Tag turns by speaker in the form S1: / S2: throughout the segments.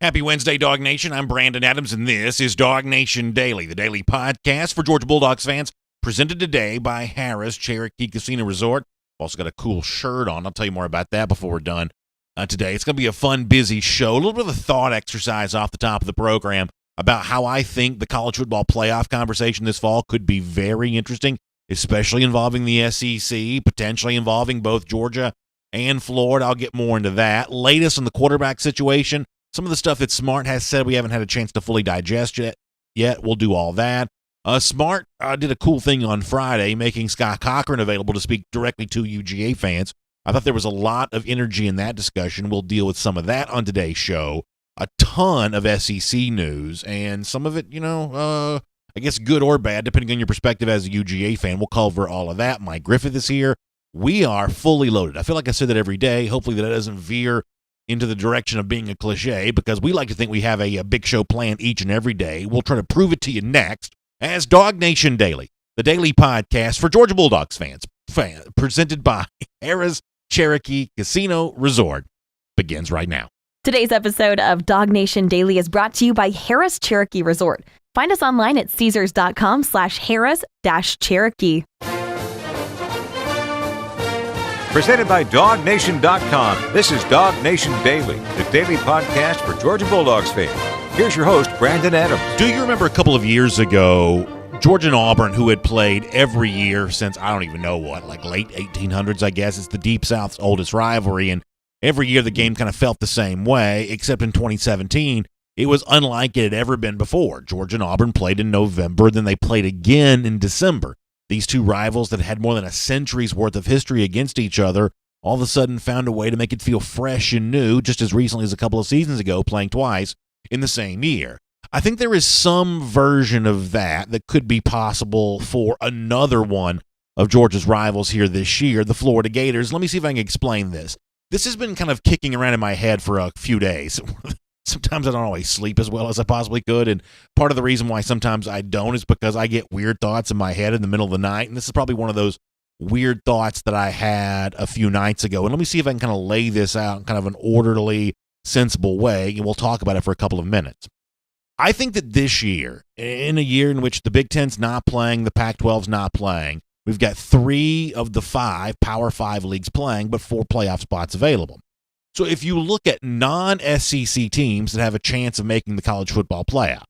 S1: Happy Wednesday, Dog Nation. I'm Brandon Adams, and this is DawgNation Daily, the daily podcast for Georgia Bulldogs fans, presented today by Harrah's Cherokee Casino Resort. I've also got a cool shirt on. I'll tell you more about that before we're done today. It's going to be a fun, busy show. A little bit of a thought exercise off the top of the program about how I think the college football playoff conversation this fall could be very interesting, especially involving the SEC, potentially involving both Georgia and Florida. I'll get more into that. Latest on the quarterback situation. Some of the stuff that Smart has said we haven't had a chance to fully digest yet. We'll do all that. Smart did a cool thing on Friday, making Scott Cochran available to speak directly to UGA fans. I thought there was a lot of energy in that discussion. We'll deal with some of that on today's show. A ton of SEC news, and some of it, I guess good or bad, depending on your perspective as a UGA fan. We'll cover all of that. Mike Griffith is here. We are fully loaded. I feel like I say that every day. Hopefully that doesn't veer into the direction of being a cliche, because we like to think we have a big show planned each and every day. We'll try to prove it to you next as DawgNation Daily, the daily podcast for Georgia Bulldogs fans, presented by Harrah's Cherokee Casino Resort, begins right now.
S2: Today's episode of DawgNation Daily is brought to you by Harrah's Cherokee Resort. Find us online at caesars.com/Harrah's-Cherokee.
S3: Presented by DawgNation.com. This is DawgNation Daily, the daily podcast for Georgia Bulldogs fans. Here's your host, Brandon Adams.
S1: Do you remember a couple of years ago, Georgia and Auburn, who had played every year since, I don't even know what, like late 1800s, I guess. It's the Deep South's oldest rivalry, and every year the game kind of felt the same way, except in 2017, it was unlike it had ever been before. Georgia and Auburn played in November, then they played again in December. These two rivals that had more than a century's worth of history against each other all of a sudden found a way to make it feel fresh and new, just as recently as a couple of seasons ago, playing twice in the same year. I think there is some version of that could be possible for another one of Georgia's rivals here this year, the Florida Gators. Let me see if I can explain this. This has been kind of kicking around in my head for a few days. Sometimes I don't always sleep as well as I possibly could, and part of the reason why sometimes I don't is because I get weird thoughts in my head in the middle of the night, and this is probably one of those weird thoughts that I had a few nights ago. And let me see if I can kind of lay this out in kind of an orderly, sensible way, and we'll talk about it for a couple of minutes. I think that this year, in a year in which the Big Ten's not playing, the Pac-12's not playing, we've got 3 of the 5 Power 5 leagues playing, but 4 playoff spots available. So if you look at non-SEC teams that have a chance of making the college football playoff,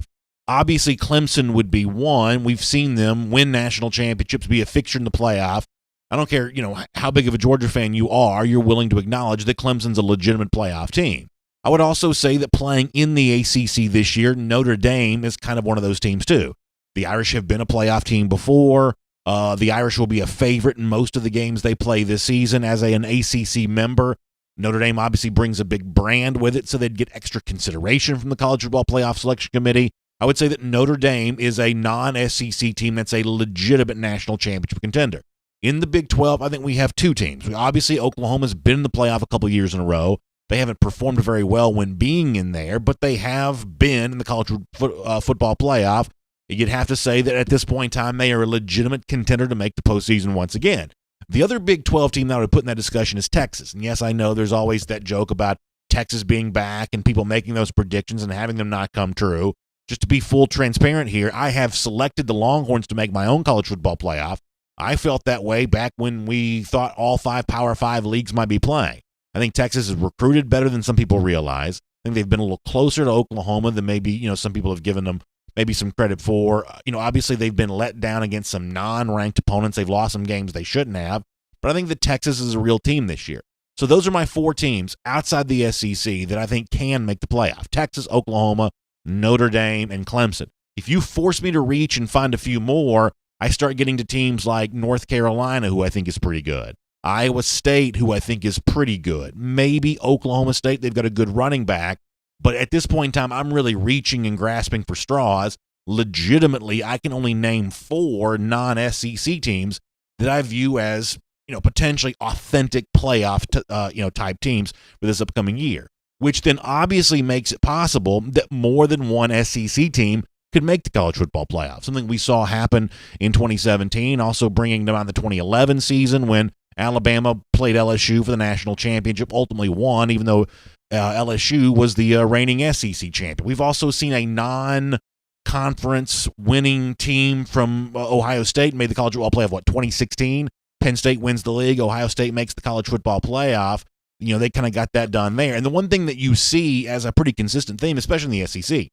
S1: obviously Clemson would be one. We've seen them win national championships, be a fixture in the playoff. I don't care, how big of a Georgia fan you are, you're willing to acknowledge that Clemson's a legitimate playoff team. I would also say that playing in the ACC this year, Notre Dame is kind of one of those teams too. The Irish have been a playoff team before. The Irish will be a favorite in most of the games they play this season as an ACC member. Notre Dame obviously brings a big brand with it, so they'd get extra consideration from the College Football Playoff Selection Committee. I would say that Notre Dame is a non-SEC team that's a legitimate national championship contender. In the Big 12, I think we have 2 teams. Obviously, Oklahoma's been in the playoff a couple years in a row. They haven't performed very well when being in there, but they have been in the college football playoff. You'd have to say that at this point in time, they are a legitimate contender to make the postseason once again. The other Big 12 team that I would put in that discussion is Texas. And yes, I know there's always that joke about Texas being back and people making those predictions and having them not come true. Just to be full transparent here, I have selected the Longhorns to make my own college football playoff. I felt that way back when we thought all 5 Power 5 leagues might be playing. I think Texas is recruited better than some people realize. I think they've been a little closer to Oklahoma than maybe, some people have given them maybe some credit for. Obviously they've been let down against some non-ranked opponents. They've lost some games they shouldn't have. But I think that Texas is a real team this year. So those are my 4 teams outside the SEC that I think can make the playoff. Texas, Oklahoma, Notre Dame, and Clemson. If you force me to reach and find a few more, I start getting to teams like North Carolina, who I think is pretty good. Iowa State, who I think is pretty good. Maybe Oklahoma State, they've got a good running back. But at this point in time, I'm really reaching and grasping for straws. Legitimately, I can only name 4 non-SEC teams that I view as, potentially authentic playoff, type teams for this upcoming year, which then obviously makes it possible that more than one SEC team could make the college football playoff. Something we saw happen in 2017, also bringing them on the 2011 season when Alabama played LSU for the national championship, ultimately won, even though LSU was the reigning SEC champion. We've also seen a non-conference winning team from Ohio State made the college football playoff, 2016? Penn State wins the league. Ohio State makes the college football playoff. They kind of got that done there. And the one thing that you see as a pretty consistent theme, especially in the SEC,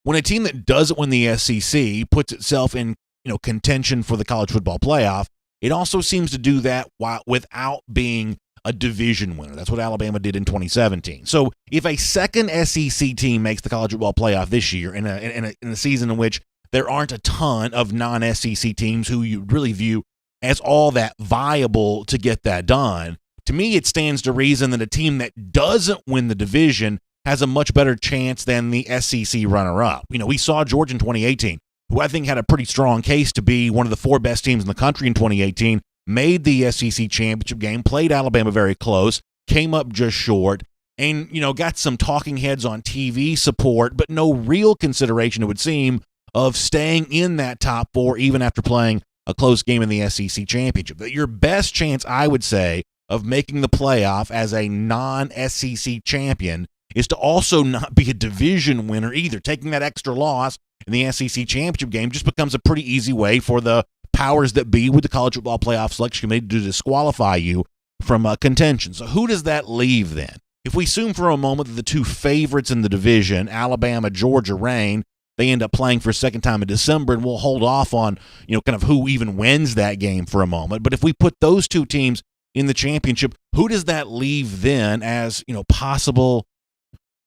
S1: when a team that doesn't win the SEC puts itself in contention for the college football playoff, it also seems to do that without being a division winner. That's what Alabama did in 2017. So if a second SEC team makes the college football playoff this year in a season in which there aren't a ton of non-SEC teams who you really view as all that viable to get that done, to me it stands to reason that a team that doesn't win the division has a much better chance than the SEC runner-up. We saw Georgia in 2018, who I think had a pretty strong case to be one of the 4 best teams in the country in 2018, made the SEC championship game, played Alabama very close, came up just short, and, got some talking heads on TV support, but no real consideration, it would seem, of staying in that top 4 even after playing a close game in the SEC championship. But your best chance, I would say, of making the playoff as a non-SEC champion is to also not be a division winner either. Taking that extra loss in the SEC championship game just becomes a pretty easy way for the powers that be with the College Football Playoff Selection Committee to disqualify you from contention. So who does that leave then? If we assume for a moment that the 2 favorites in the division, Alabama, Georgia, reign, they end up playing for a second time in December, and we'll hold off on, kind of who even wins that game for a moment. But if we put those 2 teams in the championship, who does that leave then as, possible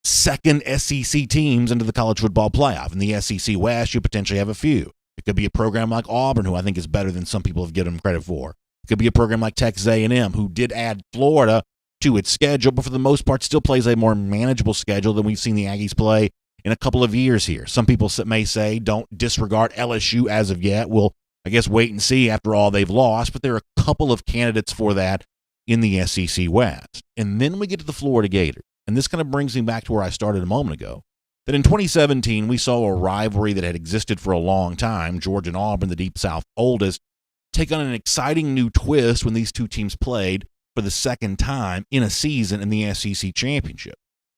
S1: second SEC teams into the college football playoff? In the SEC West, you potentially have a few. It could be a program like Auburn, who I think is better than some people have given them credit for. It could be a program like Texas A&M, who did add Florida to its schedule, but for the most part still plays a more manageable schedule than we've seen the Aggies play in a couple of years here. Some people may say don't disregard LSU as of yet. We'll, I guess, wait and see after all they've lost, but there are a couple of candidates for that in the SEC West. And then we get to the Florida Gators. And this kind of brings me back to where I started a moment ago, that in 2017 we saw a rivalry that had existed for a long time, Georgia and Auburn, the Deep South oldest, take on an exciting new twist when these 2 teams played for the second time in a season in the SEC Championship.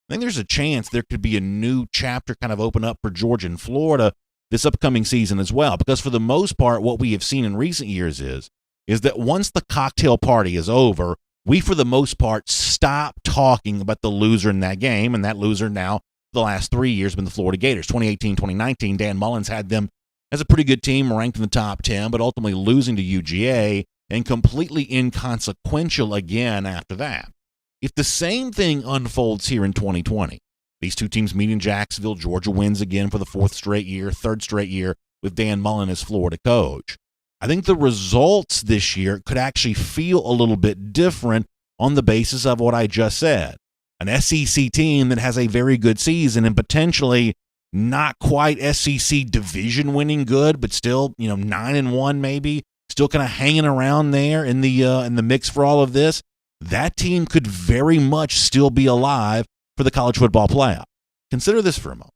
S1: I think there's a chance there could be a new chapter kind of open up for Georgia and Florida this upcoming season as well, because for the most part what we have seen in recent years is that once the cocktail party is over, we for the most part stop talking about the loser in that game, and that loser now the last 3 years have been the Florida Gators. 2018, 2019, Dan Mullen's had them as a pretty good team, ranked in the top 10, but ultimately losing to UGA and completely inconsequential again after that. If the same thing unfolds here in 2020, these 2 teams meet in Jacksonville, Georgia wins again for the 4th straight year, 3rd straight year with Dan Mullen as Florida coach, I think the results this year could actually feel a little bit different on the basis of what I just said. An SEC team that has a very good season and potentially not quite SEC division winning good, but still, 9-1 maybe, still kind of hanging around there in the mix for all of this. That team could very much still be alive for the college football playoff. Consider this for a moment.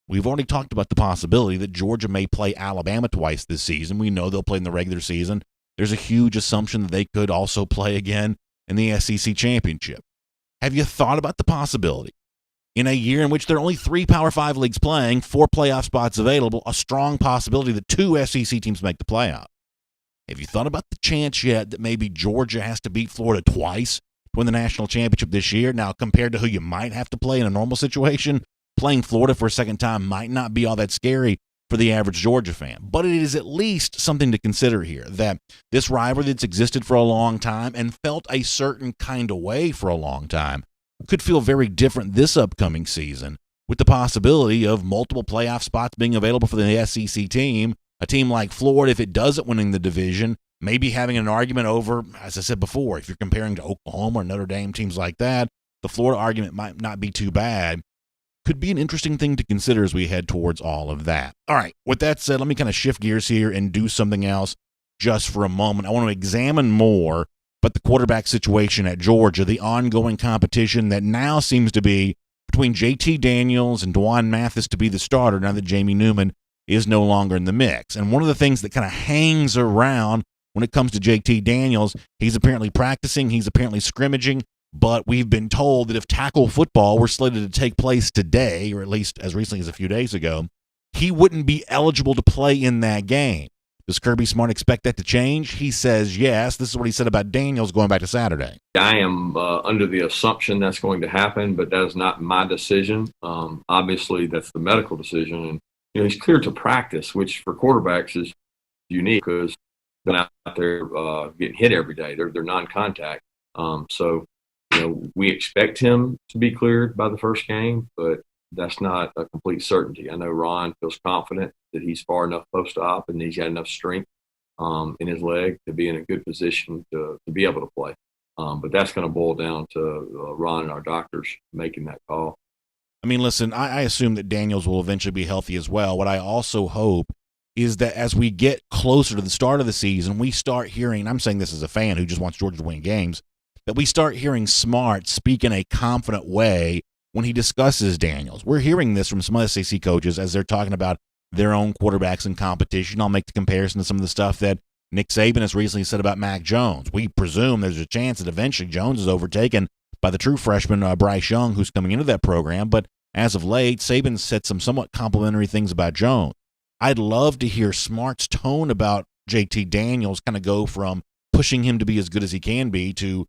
S1: We've already talked about the possibility that Georgia may play Alabama twice this season. We know they'll play in the regular season. There's a huge assumption that they could also play again in the SEC championship. Have you thought about the possibility, in a year in which there are only 3 Power 5 leagues playing, 4 playoff spots available, a strong possibility that 2 SEC teams make the playoff? Have you thought about the chance yet that maybe Georgia has to beat Florida twice to win the national championship this year? Now, compared to who you might have to play in a normal situation, playing Florida for a second time might not be all that scary for the average Georgia fan. But it is at least something to consider here, that this rivalry that's existed for a long time and felt a certain kind of way for a long time could feel very different this upcoming season, with the possibility of multiple playoff spots being available for the SEC team. A team like Florida, if it doesn't win the division, maybe having an argument over, as I said before, if you're comparing to Oklahoma or Notre Dame, teams like that, the Florida argument might not be too bad. Could be an interesting thing to consider as we head towards all of that. All right, with that said, let me kind of shift gears here and do something else just for a moment. I want to examine more about the quarterback situation at Georgia, the ongoing competition that now seems to be between JT Daniels and Dwan Mathis to be the starter now that Jamie Newman is no longer in the mix. And one of the things that kind of hangs around when it comes to JT Daniels, he's apparently practicing, he's apparently scrimmaging, But we've been told that if tackle football were slated to take place today, or at least as recently as a few days ago, he wouldn't be eligible to play in that game. Does Kirby Smart expect that to change? He says yes. This is what he said about Daniels going back to Saturday.
S4: I am under the assumption that's going to happen, but that is not my decision. Obviously, that's the medical decision. And he's cleared to practice, which for quarterbacks is unique because they're not out there getting hit every day. They're non-contact. So we expect him to be cleared by the first game, but that's not a complete certainty. I know Ron feels confident that he's far enough post-op and he's got enough strength in his leg to be in a good position to be able to play. But that's going to boil down to Ron and our doctors making that call.
S1: I mean, listen, I assume that Daniels will eventually be healthy as well. What I also hope is that as we get closer to the start of the season, we start hearing, I'm saying this as a fan who just wants Georgia to win games, that we start hearing Smart speak in a confident way when he discusses Daniels. We're hearing this from some SEC coaches as they're talking about their own quarterbacks in competition. I'll make the comparison to some of the stuff that Nick Saban has recently said about Mac Jones. We presume there's a chance that eventually Jones is overtaken by the true freshman Bryce Young, who's coming into that program. But as of late, Saban said some somewhat complimentary things about Jones. I'd love to hear Smart's tone about JT Daniels kind of go from pushing him to be as good as he can be to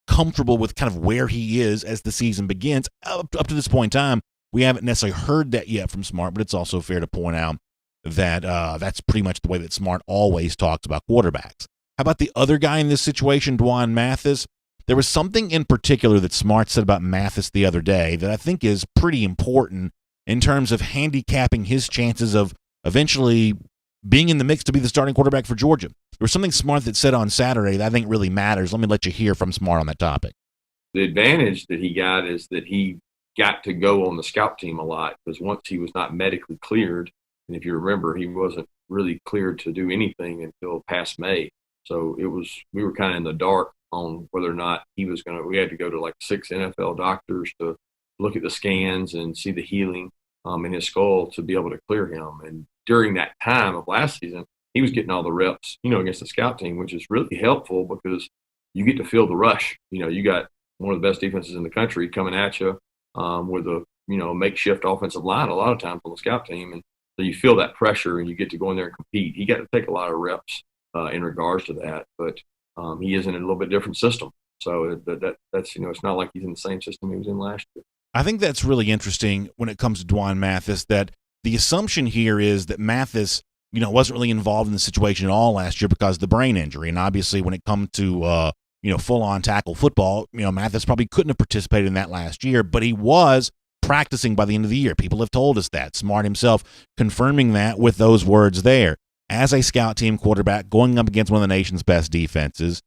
S1: comfortable with kind of where he is as the season begins. Up to this point in time, we haven't necessarily heard that yet from Smart, but it's also fair to point out that that's pretty much the way that Smart always talks about quarterbacks. How about the other guy in this situation, Dwan Mathis? There was something in particular that Smart said about Mathis the other day that I think is pretty important in terms of handicapping his chances of eventually being in the mix to be the starting quarterback for Georgia. There was something Smart that said on Saturday that I think really matters. Let me let you hear from Smart on that topic.
S4: The advantage that he got is that he got to go on the scout team a lot because once he was not medically cleared, and if you remember, he wasn't really cleared to do anything until past May. So we were kind of in the dark on whether or not we had to go to like 6 NFL doctors to look at the scans and see the healing in his skull to be able to clear him. And during that time of last season, he was getting all the reps, against the scout team, which is really helpful because you get to feel the rush. You got one of the best defenses in the country coming at you with a, makeshift offensive line a lot of times on the scout team. And so you feel that pressure and you get to go in there and compete. He got to take a lot of reps in regards to that, but he is in a little bit different system. So that's, it's not like he's in the same system he was in last year.
S1: I think that's really interesting when it comes to Dwan Mathis, that the assumption here is that Mathis, wasn't really involved in the situation at all last year because of the brain injury. And obviously when it comes to, full-on tackle football, Mathis probably couldn't have participated in that last year, but he was practicing by the end of the year. People have told us that. Smart himself confirming that with those words there. As a scout team quarterback going up against one of the nation's best defenses,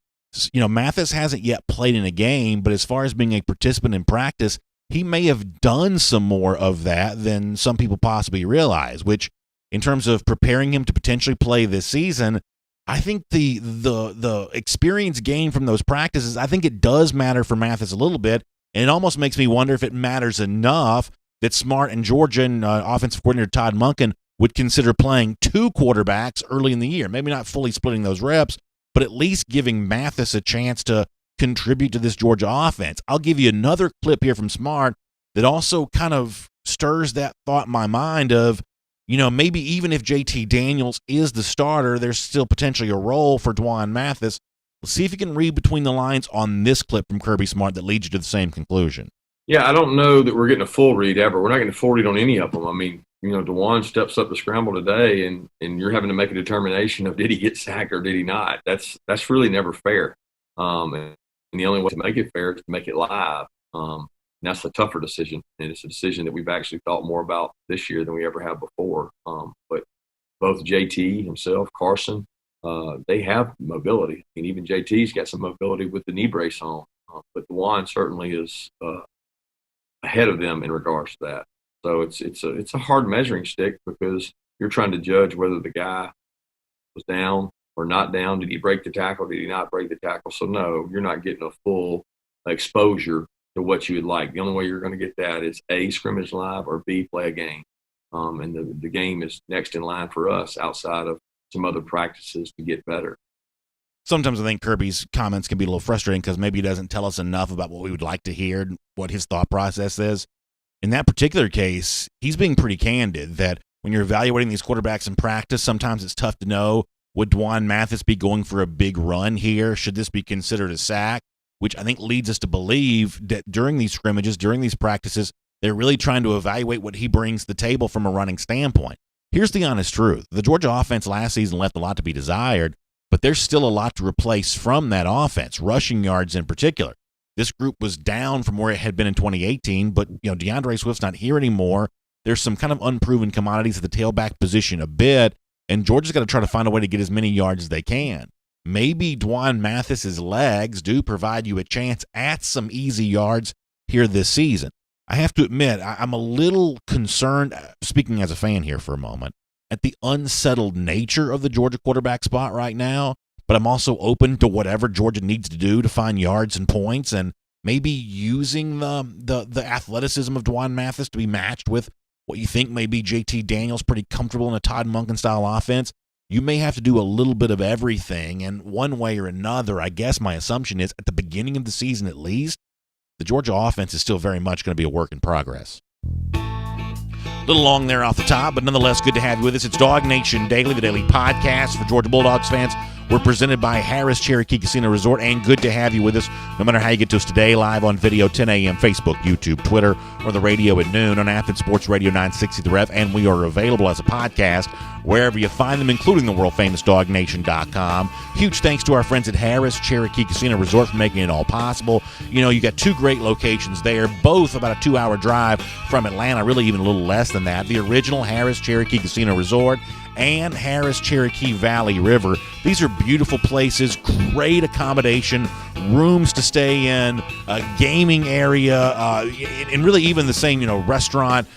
S1: Mathis hasn't yet played in a game, but as far as being a participant in practice, he may have done some more of that than some people possibly realize, which in terms of preparing him to potentially play this season, I think the experience gained from those practices, I think it does matter for Mathis a little bit, and it almost makes me wonder if it matters enough that Smart and Georgia and offensive coordinator Todd Monken would consider playing 2 quarterbacks early in the year, maybe not fully splitting those reps, but at least giving Mathis a chance to contribute to this Georgia offense. I'll give you another clip here from Smart that also kind of stirs that thought in my mind of, maybe even if JT Daniels is the starter, there's still potentially a role for Dwan Mathis. Let's see if you can read between the lines on this clip from Kirby Smart that leads you to the same conclusion.
S4: Yeah, I don't know that we're getting a full read ever. We're not getting a full read on any of them. I mean, Dwan steps up to scramble today, and you're having to make a determination of did he get sacked or did he not. That's really never fair. And the only way to make it fair is to make it live. And that's a tougher decision, and it's a decision that we've actually thought more about this year than we ever have before. But both JT himself, Carson, they have mobility. And even JT's got some mobility with the knee brace on. But Dwan certainly is ahead of them in regards to that. So it's a hard measuring stick because you're trying to judge whether the guy was down or not down. Did he break the tackle? Did he not break the tackle? So no, you're not getting a full exposure to what you would like. The only way you're going to get that is A, scrimmage live, or B, play a game. And the game is next in line for us outside of some other practices to get better.
S1: sometimes I think Kirby's comments can be a little frustrating because maybe he doesn't tell us enough about what we would like to hear and what his thought process is. In that particular case, he's being pretty candid that when you're evaluating these quarterbacks in practice, sometimes it's tough to know, would Dwan Mathis be going for a big run here? Should this be considered a sack? Which I think leads us to believe that during these scrimmages, during these practices, they're really trying to evaluate what he brings to the table from a running standpoint. Here's the honest truth. The Georgia offense last season left a lot to be desired, but there's still a lot to replace from that offense, rushing yards in particular. This group was down from where it had been in 2018, but DeAndre Swift's not here anymore. There's some kind of unproven commodities at the tailback position a bit, and Georgia's got to try to find a way to get as many yards as they can. Maybe Dwan Mathis's legs do provide you a chance at some easy yards here this season. I have to admit, I'm a little concerned, speaking as a fan here for a moment, at the unsettled nature of the Georgia quarterback spot right now, but I'm also open to whatever Georgia needs to do to find yards and points, and maybe using the athleticism of Dwan Mathis to be matched with what you think may be JT Daniels pretty comfortable in a Todd Monken-style offense. You may have to do a little bit of everything, and one way or another, I guess my assumption is, at the beginning of the season at least, the Georgia offense is still very much going to be a work in progress. A little long there off the top, but nonetheless, good to have you with us. It's DawgNation Daily, the daily podcast for Georgia Bulldogs fans. We're presented by Harris Cherokee Casino Resort, and good to have you with us no matter how you get to us today, live on video, 10 a.m., Facebook, YouTube, Twitter, or the radio at noon on Athens Sports Radio 960 The Rev, and we are available as a podcast wherever you find them, including the world-famous DawgNation.com. Huge thanks to our friends at Harris Cherokee Casino Resort for making it all possible. You got two great locations there, both about a 2-hour drive from Atlanta, really even a little less than that. The original Harris Cherokee Casino Resort and Harris Cherokee Valley River. These are beautiful places, great accommodation, rooms to stay in, a gaming area, and really even the same, restaurant,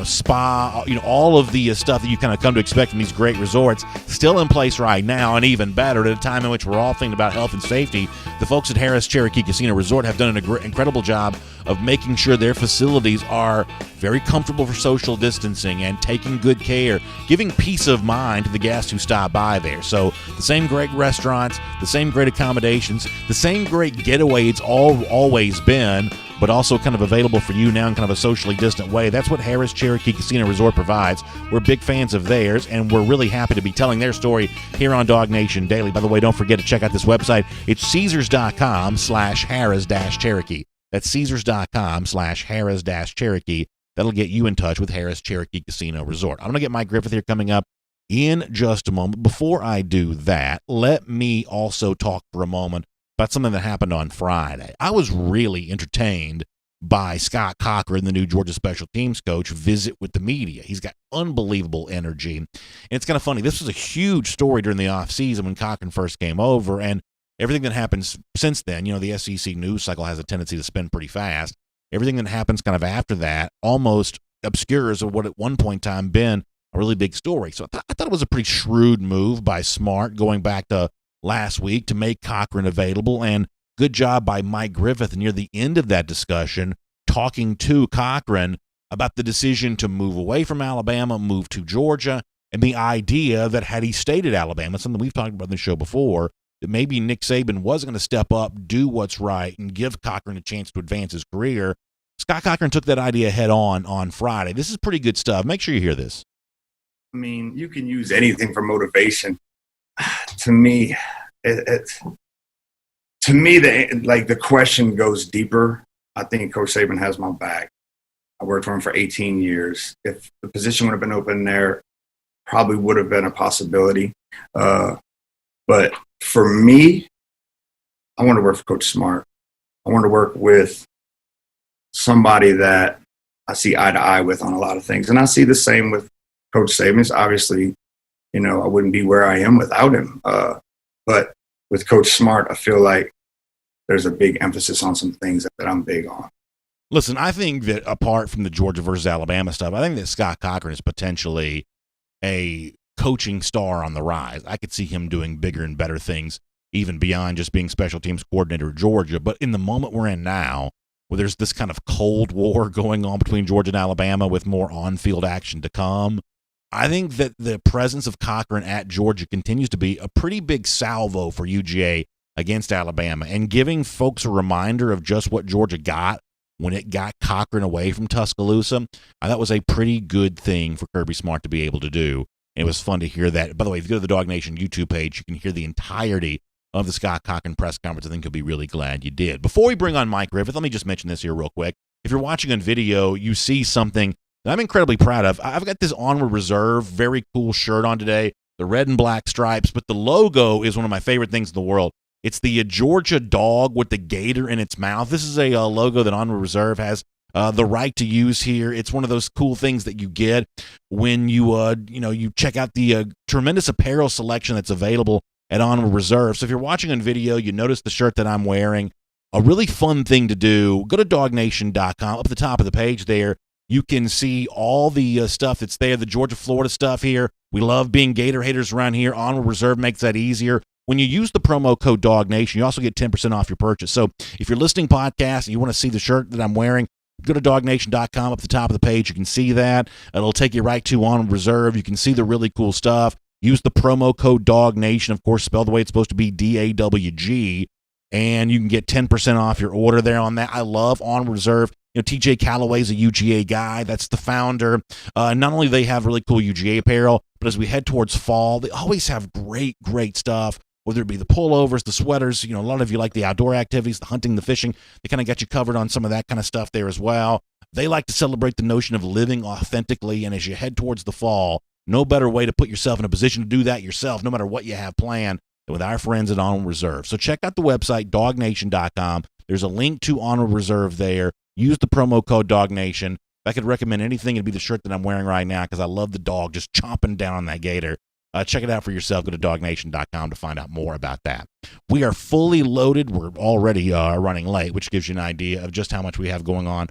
S1: spa, all of the stuff that you kind of come to expect from these great resorts, still in place right now, and even better, at a time in which we're all thinking about health and safety. The folks at Harris Cherokee Casino Resort have done an incredible job of making sure their facilities are very comfortable for social distancing and taking good care, giving peace of mind to the guests who stop by there. So the same great restaurants, the same great accommodations, the same great getaway it's always been, but also kind of available for you now in kind of a socially distant way. That's what Harris Cherokee Casino Resort provides. We're big fans of theirs, and we're really happy to be telling their story here on DawgNation Daily. By the way, don't forget to check out this website. It's Caesars.com/Harris-Cherokee. That's Caesars.com/Harris-Cherokee. That'll get you in touch with Harris Cherokee Casino Resort. I'm going to get Mike Griffith here coming up in just a moment. Before I do that, let me also talk for a moment about something that happened on Friday. I was really entertained by Scott Cochran, the new Georgia special teams coach, visit with the media. He's got unbelievable energy. And it's kind of funny. This was a huge story during the offseason when Cochran first came over, and everything that happens since then, the SEC news cycle has a tendency to spin pretty fast. Everything that happens kind of after that almost obscures what at one point in time been a really big story. So I thought it was a pretty shrewd move by Smart going back to last week to make Cochran available, and good job by Mike Griffith near the end of that discussion talking to Cochran about the decision to move away from Alabama, move to Georgia, and the idea that had he stayed at Alabama, something we've talked about on the show before, that maybe Nick Saban was going to step up, do what's right, and give Cochran a chance to advance his career. Scott Cochran took that idea head on Friday. This is pretty good stuff. Make sure you hear this.
S5: I mean, you can use anything for motivation. To me, the question goes deeper. I think Coach Saban has my back. I worked for him for 18 years. If the position would have been open there, probably would have been a possibility. But for me, I want to work for Coach Smart. I want to work with somebody that I see eye to eye with on a lot of things. And I see the same with Coach Saban. Obviously, I wouldn't be where I am without him. But with Coach Smart, I feel like there's a big emphasis on some things that I'm big on.
S1: Listen, I think that apart from the Georgia versus Alabama stuff, I think that Scott Cochran is potentially a coaching star on the rise. I could see him doing bigger and better things, even beyond just being special teams coordinator at Georgia. But in the moment we're in now, where there's this kind of cold war going on between Georgia and Alabama with more on-field action to come, I think that the presence of Cochran at Georgia continues to be a pretty big salvo for UGA against Alabama, and giving folks a reminder of just what Georgia got when it got Cochran away from Tuscaloosa. That was a pretty good thing for Kirby Smart to be able to do. And it was fun to hear that. By the way, if you go to the DawgNation YouTube page, you can hear the entirety of the Scott Cochran press conference. I think you'll be really glad you did. Before we bring on Mike Griffith, let me just mention this here real quick. If you're watching on video, you see something that I'm incredibly proud of. I've got this Onward Reserve, very cool shirt on today, the red and black stripes, but the logo is one of my favorite things in the world. It's the Georgia dog with the gator in its mouth. This is a logo that Onward Reserve has the right to use here. It's one of those cool things that you get when you check out the tremendous apparel selection that's available at Onward Reserve. So if you're watching on video, you notice the shirt that I'm wearing. A really fun thing to do, go to DawgNation.com. Up at the top of the page there, you can see all the stuff that's there, the Georgia-Florida stuff here. We love being Gator haters around here. Onward Reserve makes that easier. When you use the promo code DawgNation, you also get 10% off your purchase. So if you're listening podcast and you want to see the shirt that I'm wearing, go to DawgNation.com. Up at the top of the page, you can see that. It'll take you right to Onward Reserve. You can see the really cool stuff. Use the promo code DawgNation, of course, spelled the way it's supposed to be, DAWG, and you can get 10% off your order there on that. I love Onward Reserve. TJ Calloway's a UGA guy. That's the founder. Not only do they have really cool UGA apparel, but as we head towards fall, they always have great, great stuff, whether it be the pullovers, the sweaters. A lot of you like the outdoor activities, the hunting, the fishing. They kind of got you covered on some of that kind of stuff there as well. They like to celebrate the notion of living authentically, and as you head towards the fall, no better way to put yourself in a position to do that yourself, no matter what you have planned, than with our friends at Onward Reserve. So check out the website, DawgNation.com. There's a link to Onward Reserve there. Use the promo code DawgNation. If I could recommend anything, it'd be the shirt that I'm wearing right now because I love the dog just chomping down on that gator. Check it out for yourself. Go to DawgNation.com to find out more about that. We are fully loaded. We're already running late, which gives you an idea of just how much we have going on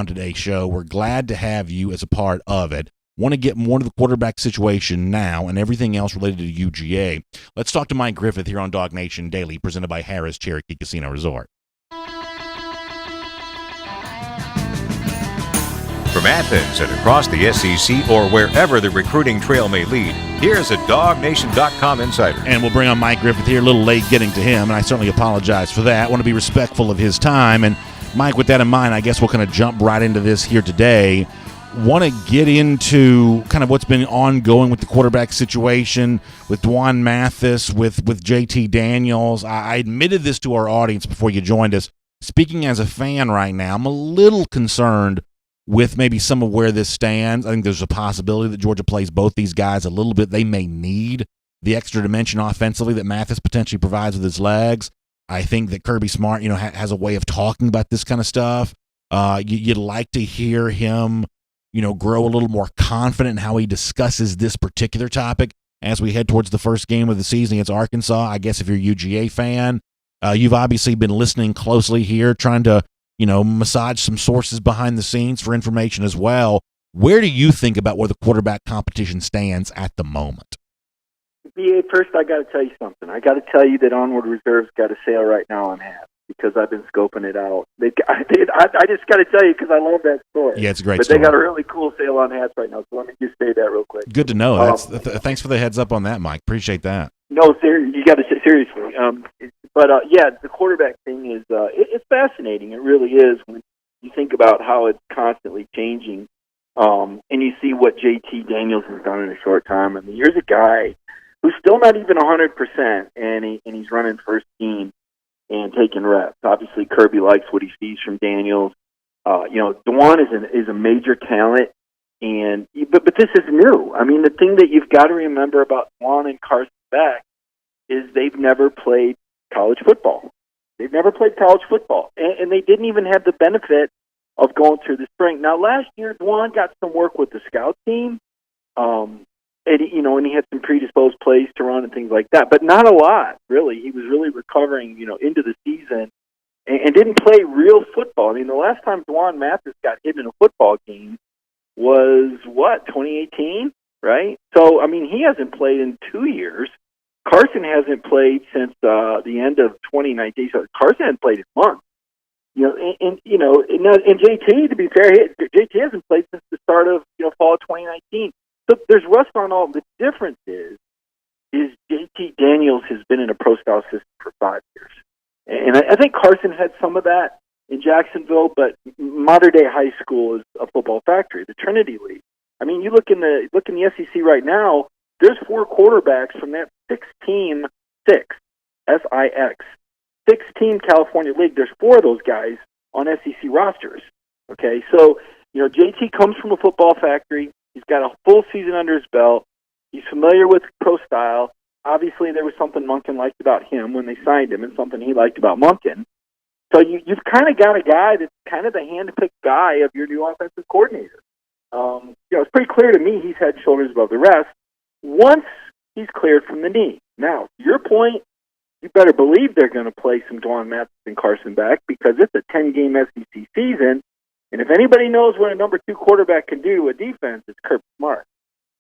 S1: today's show. We're glad to have you as a part of it. Want to get more to the quarterback situation now and everything else related to UGA. Let's talk to Mike Griffith here on DawgNation Daily, presented by Harrah's Cherokee Casino Resort.
S3: From Athens and across the SEC or wherever the recruiting trail may lead, here's a DawgNation.com insider.
S1: And we'll bring on Mike Griffith here. A little late getting to him, and I certainly apologize for that. I want to be respectful of his time. And, Mike, with that in mind, I guess we'll kind of jump right into this here today. Want to get into kind of what's been ongoing with the quarterback situation, with Dwan Mathis, with JT Daniels. I admitted this to our audience before you joined us. Speaking as a fan right now, I'm a little concerned with maybe some of where this stands. I think there's a possibility that Georgia plays both these guys a little bit. They may need the extra dimension offensively that Mathis potentially provides with his legs. I think that Kirby Smart, has a way of talking about this kind of stuff. You'd like to hear him, grow a little more confident in how he discusses this particular topic as we head towards the first game of the season against Arkansas. I guess if you're a UGA fan, you've obviously been listening closely here, trying to massage some sources behind the scenes for information as well. Where do you think about where the quarterback competition stands at the moment?
S6: BA, first I got to tell you something. I got to tell you that Onward Reserve's got a sale right now on hats because I've been scoping it out. I just got to tell you because I love that store.
S1: Yeah, it's a great
S6: but
S1: store.
S6: They got a really cool sale on hats right now, so let me just say that real quick.
S1: Good to know. Thanks for the heads up on that, Mike. Appreciate that.
S6: No, you got to say seriously. The quarterback thing is it's fascinating. It really is when you think about how it's constantly changing, and you see what JT Daniels has done in a short time. I mean, here's a guy who's still not even 100%, and he's running first team and taking reps. Obviously, Kirby likes what he sees from Daniels. Dwan is a major talent, but this is new. I mean, the thing that you've got to remember about Dwan and Carson Beck is they've never played college football. They've never played college football, and they didn't even have the benefit of going through the spring. Now, last year, Dwan got some work with the scout team, and he had some predisposed plays to run and things like that, but not a lot, really. He was really recovering, into the season and didn't play real football. I mean, the last time Dwan Mathis got hit in a football game was, 2018, right? So, I mean, he hasn't played in 2 years. Carson hasn't played since the end of 2019. So Carson hasn't played in months. And JT, to be fair, JT hasn't played since the start of fall of 2019. So there's rust on all. The difference is JT Daniels has been in a pro-style system for 5 years. And I think Carson had some of that in Jacksonville, but modern-day high school is a football factory, the Trinity League. I mean, you look in the SEC right now, there's 4 quarterbacks from that 6-team, S-I-X, 6-team California League. There's 4 of those guys on SEC rosters. Okay, so, JT comes from a football factory. He's got a full season under his belt. He's familiar with pro style. Obviously, there was something Monken liked about him when they signed him and something he liked about Monken. So you've kind of got a guy that's kind of the hand-picked guy of your new offensive coordinator. It's pretty clear to me he's head and shoulders above the rest once he's cleared from the knee. Now, to your point, you better believe they're going to play some Dwan Mathis and Carson back because it's a 10-game SEC season, and if anybody knows what a number 2 quarterback can do to a defense, it's Kirk Smart.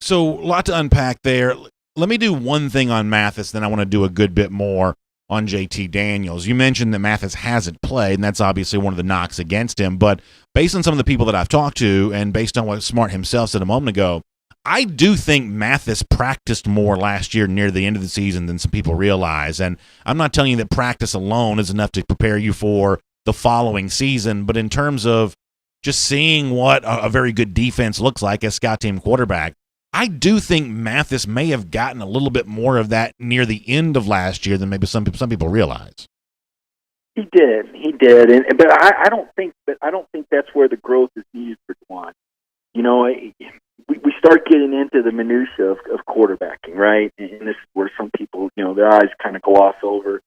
S1: So, a lot to unpack there. Let me do one thing on Mathis, then I want to do a good bit more on JT Daniels. You mentioned that Mathis hasn't played, and that's obviously one of the knocks against him, but based on some of the people that I've talked to and based on what Smart himself said a moment ago, I do think Mathis practiced more last year near the end of the season than some people realize, and I'm not telling you that practice alone is enough to prepare you for the following season, but in terms of just seeing what a very good defense looks like as scout team quarterback, I do think Mathis may have gotten a little bit more of that near the end of last year than maybe some people realize.
S6: He did, but I don't think that's where the growth is needed for Dwan. We start getting into the minutia of quarterbacking, right? And this is where some people, their eyes kind of gloss over.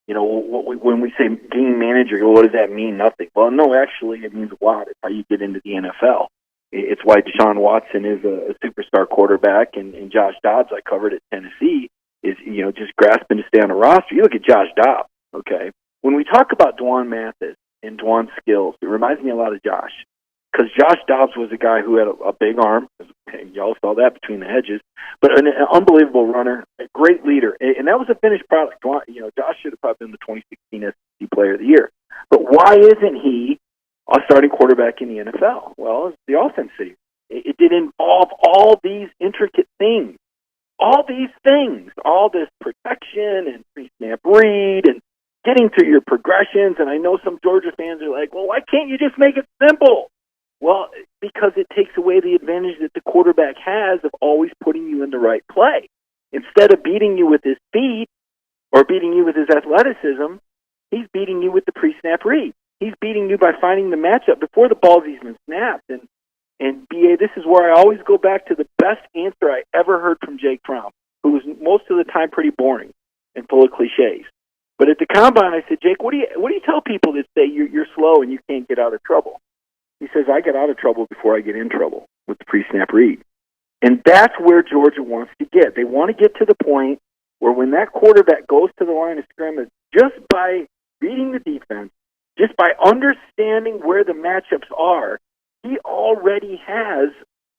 S6: When we say game manager, what does that mean? Nothing. Well, no, actually, it means a lot. It's how you get into the NFL. It's why Deshaun Watson is a superstar quarterback, and Josh Dobbs, I covered at Tennessee, is just grasping to stay on the roster. You look at Josh Dobbs, okay? When we talk about Dwan Mathis and Dwan's skills, it reminds me a lot of Josh, because Josh Dobbs was a guy who had a big arm. Y'all saw that between the hedges, but an unbelievable runner, a great leader, and that was a finished product. Josh should have probably been the 2016 SEC Player of the Year, but why isn't he a starting quarterback in the NFL? Well, it's the offense city. It did involve all these intricate things, all this protection and pre-snap read and getting to your progressions. And I know some Georgia fans are like, well, why can't you just make it simple? Well, because it takes away the advantage that the quarterback has of always putting you in the right play. Instead of beating you with his feet or beating you with his athleticism, he's beating you with the pre-snap read. He's beating you by finding the matchup before the ball's even snapped. And BA, this is where I always go back to the best answer I ever heard from Jake Fromm, who was most of the time pretty boring and full of cliches. But at the combine, I said, Jake, what do you tell people that say you're slow and you can't get out of trouble? He says, I get out of trouble before I get in trouble with the pre-snap read. And that's where Georgia wants to get. They want to get to the point where when that quarterback goes to the line of scrimmage, just by reading the defense, just by understanding where the matchups are, he already has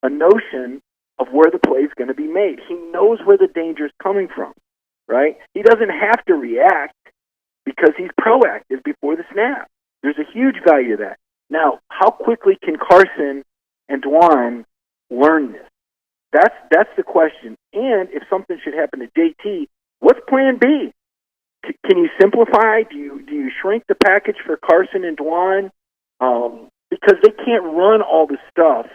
S6: a notion of where the play is going to be made. He knows where the danger is coming from, right? He doesn't have to react because he's proactive before the snap. There's a huge value to that. Now, how quickly can Carson and Dwan learn this? That's the question. And if something should happen to JT, what's plan B? Can you simplify? Do you shrink the package for Carson and Dwan? Because they can't run all the stuff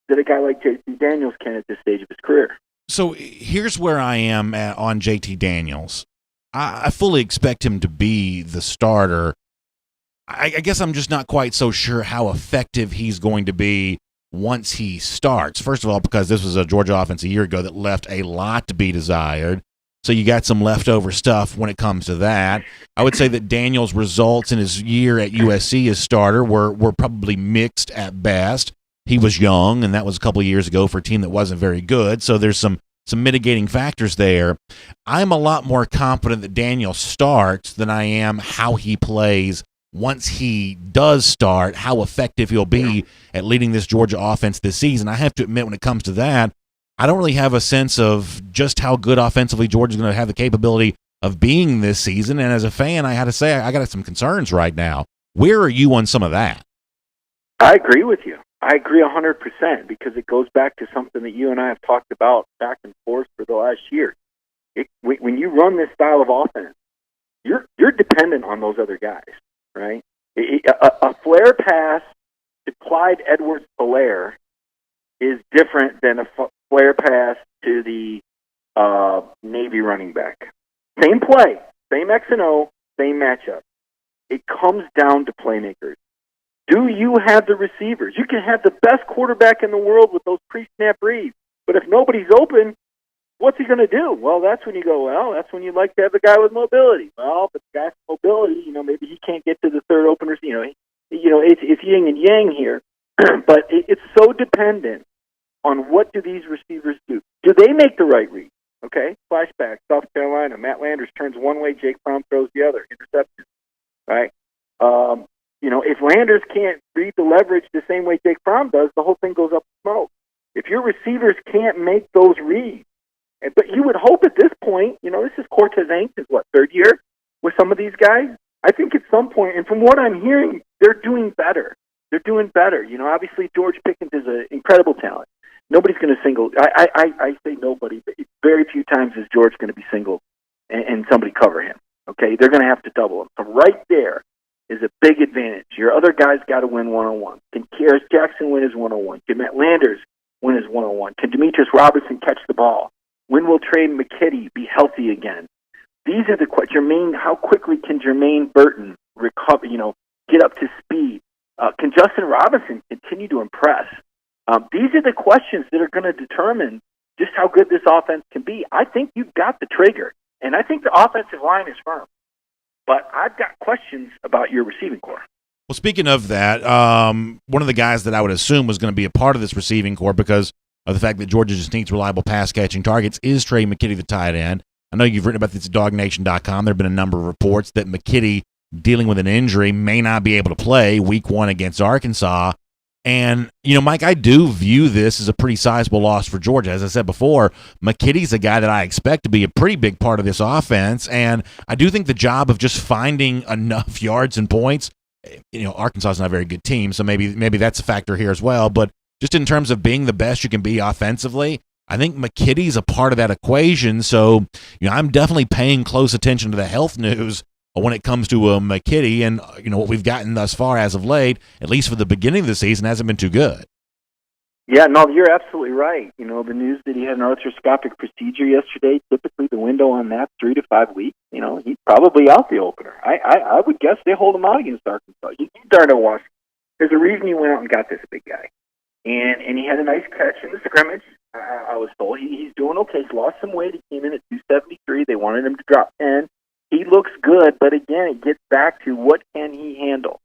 S6: that a guy like JT Daniels can at this stage of his career.
S1: So here's where I am on JT Daniels. I fully expect him to be the starter. I guess I'm just not quite so sure how effective he's going to be once he starts. First of all, because this was a Georgia offense a year ago that left a lot to be desired. So you got some leftover stuff when it comes to that. I would say that Daniels' results in his year at USC as starter were probably mixed at best. He was young, and that was a couple of years ago for a team that wasn't very good. So there's some mitigating factors there. I'm a lot more confident that Daniels starts than I am how he plays once he does start, how effective he'll be at leading this Georgia offense this season. I have to admit, when it comes to that, I don't really have a sense of just how good offensively Georgia's going to have the capability of being this season. And as a fan, I had to say I got some concerns right now. Where are you on some of that?
S6: I agree with you. I agree 100% because it goes back to something that you and I have talked about back and forth for the last year. When you run this style of offense, you're dependent on those other guys, right? A flare pass to Clyde Edwards-Helaire is different than a flare pass to the Navy running back. Same play, same X and O, same matchup. It comes down to playmakers. Do you have the receivers? You can have the best quarterback in the world with those pre-snap reads, but if nobody's open, what's he going to do? Well, that's when you go, well, that's when you like to have a guy with mobility. Well, but the guy with mobility, maybe he can't get to the third opener. It's yin and yang here, but it's so dependent on what do these receivers do. Do they make the right read? Okay, flashback, South Carolina. Matt Landers turns one way, Jake Fromm throws the other. Interception, right? If Landers can't read the leverage the same way Jake Fromm does, the whole thing goes up in smoke. If your receivers can't make those reads, but you would hope at this point, this is Cortez Hankins' third year with some of these guys? I think at some point, and from what I'm hearing, they're doing better. They're doing better. Obviously George Pickens is an incredible talent. Nobody's going to single. I say nobody, but very few times is George going to be singled and somebody cover him. Okay, they're going to have to double him. So right there is a big advantage. Your other guys got to win one-on-one. Can Kearis Jackson win his one-on-one? Can Matt Landers win his one-on-one? Can Demetrius Robertson catch the ball? When will Trey McKitty be healthy again? These are the questions. How quickly can Jermaine Burton recover? Get up to speed. Can Justin Robinson continue to impress? These are the questions that are going to determine just how good this offense can be. I think you've got the trigger, and I think the offensive line is firm. But I've got questions about your receiving corps.
S1: Well, speaking of that, one of the guys that I would assume was going to be a part of this receiving corps because of the fact that Georgia just needs reliable pass-catching targets is Trey McKitty, the tight end. I know you've written about this at DawgNation.com. There have been a number of reports that McKitty, dealing with an injury, may not be able to play week 1 against Arkansas. And, Mike, I do view this as a pretty sizable loss for Georgia. As I said before, McKitty's a guy that I expect to be a pretty big part of this offense. And I do think the job of just finding enough yards and points, Arkansas is not a very good team, so maybe that's a factor here as well. But just in terms of being the best you can be offensively, I think McKitty's a part of that equation. So, I'm definitely paying close attention to the health news when it comes to McKitty, and what we've gotten thus far as of late, at least for the beginning of the season, hasn't been too good.
S6: Yeah, no, you're absolutely right. The news that he had an arthroscopic procedure yesterday, typically the window on that's 3 to 5 weeks. He's probably out the opener. I would guess they hold him out against Arkansas. You darn it, Washington. There's a reason he went out and got this big guy. And he had a nice catch in the scrimmage. I was told he's doing okay. He's lost some weight. He came in at 273. They wanted him to drop 10. He looks good, but again, it gets back to what can he handle?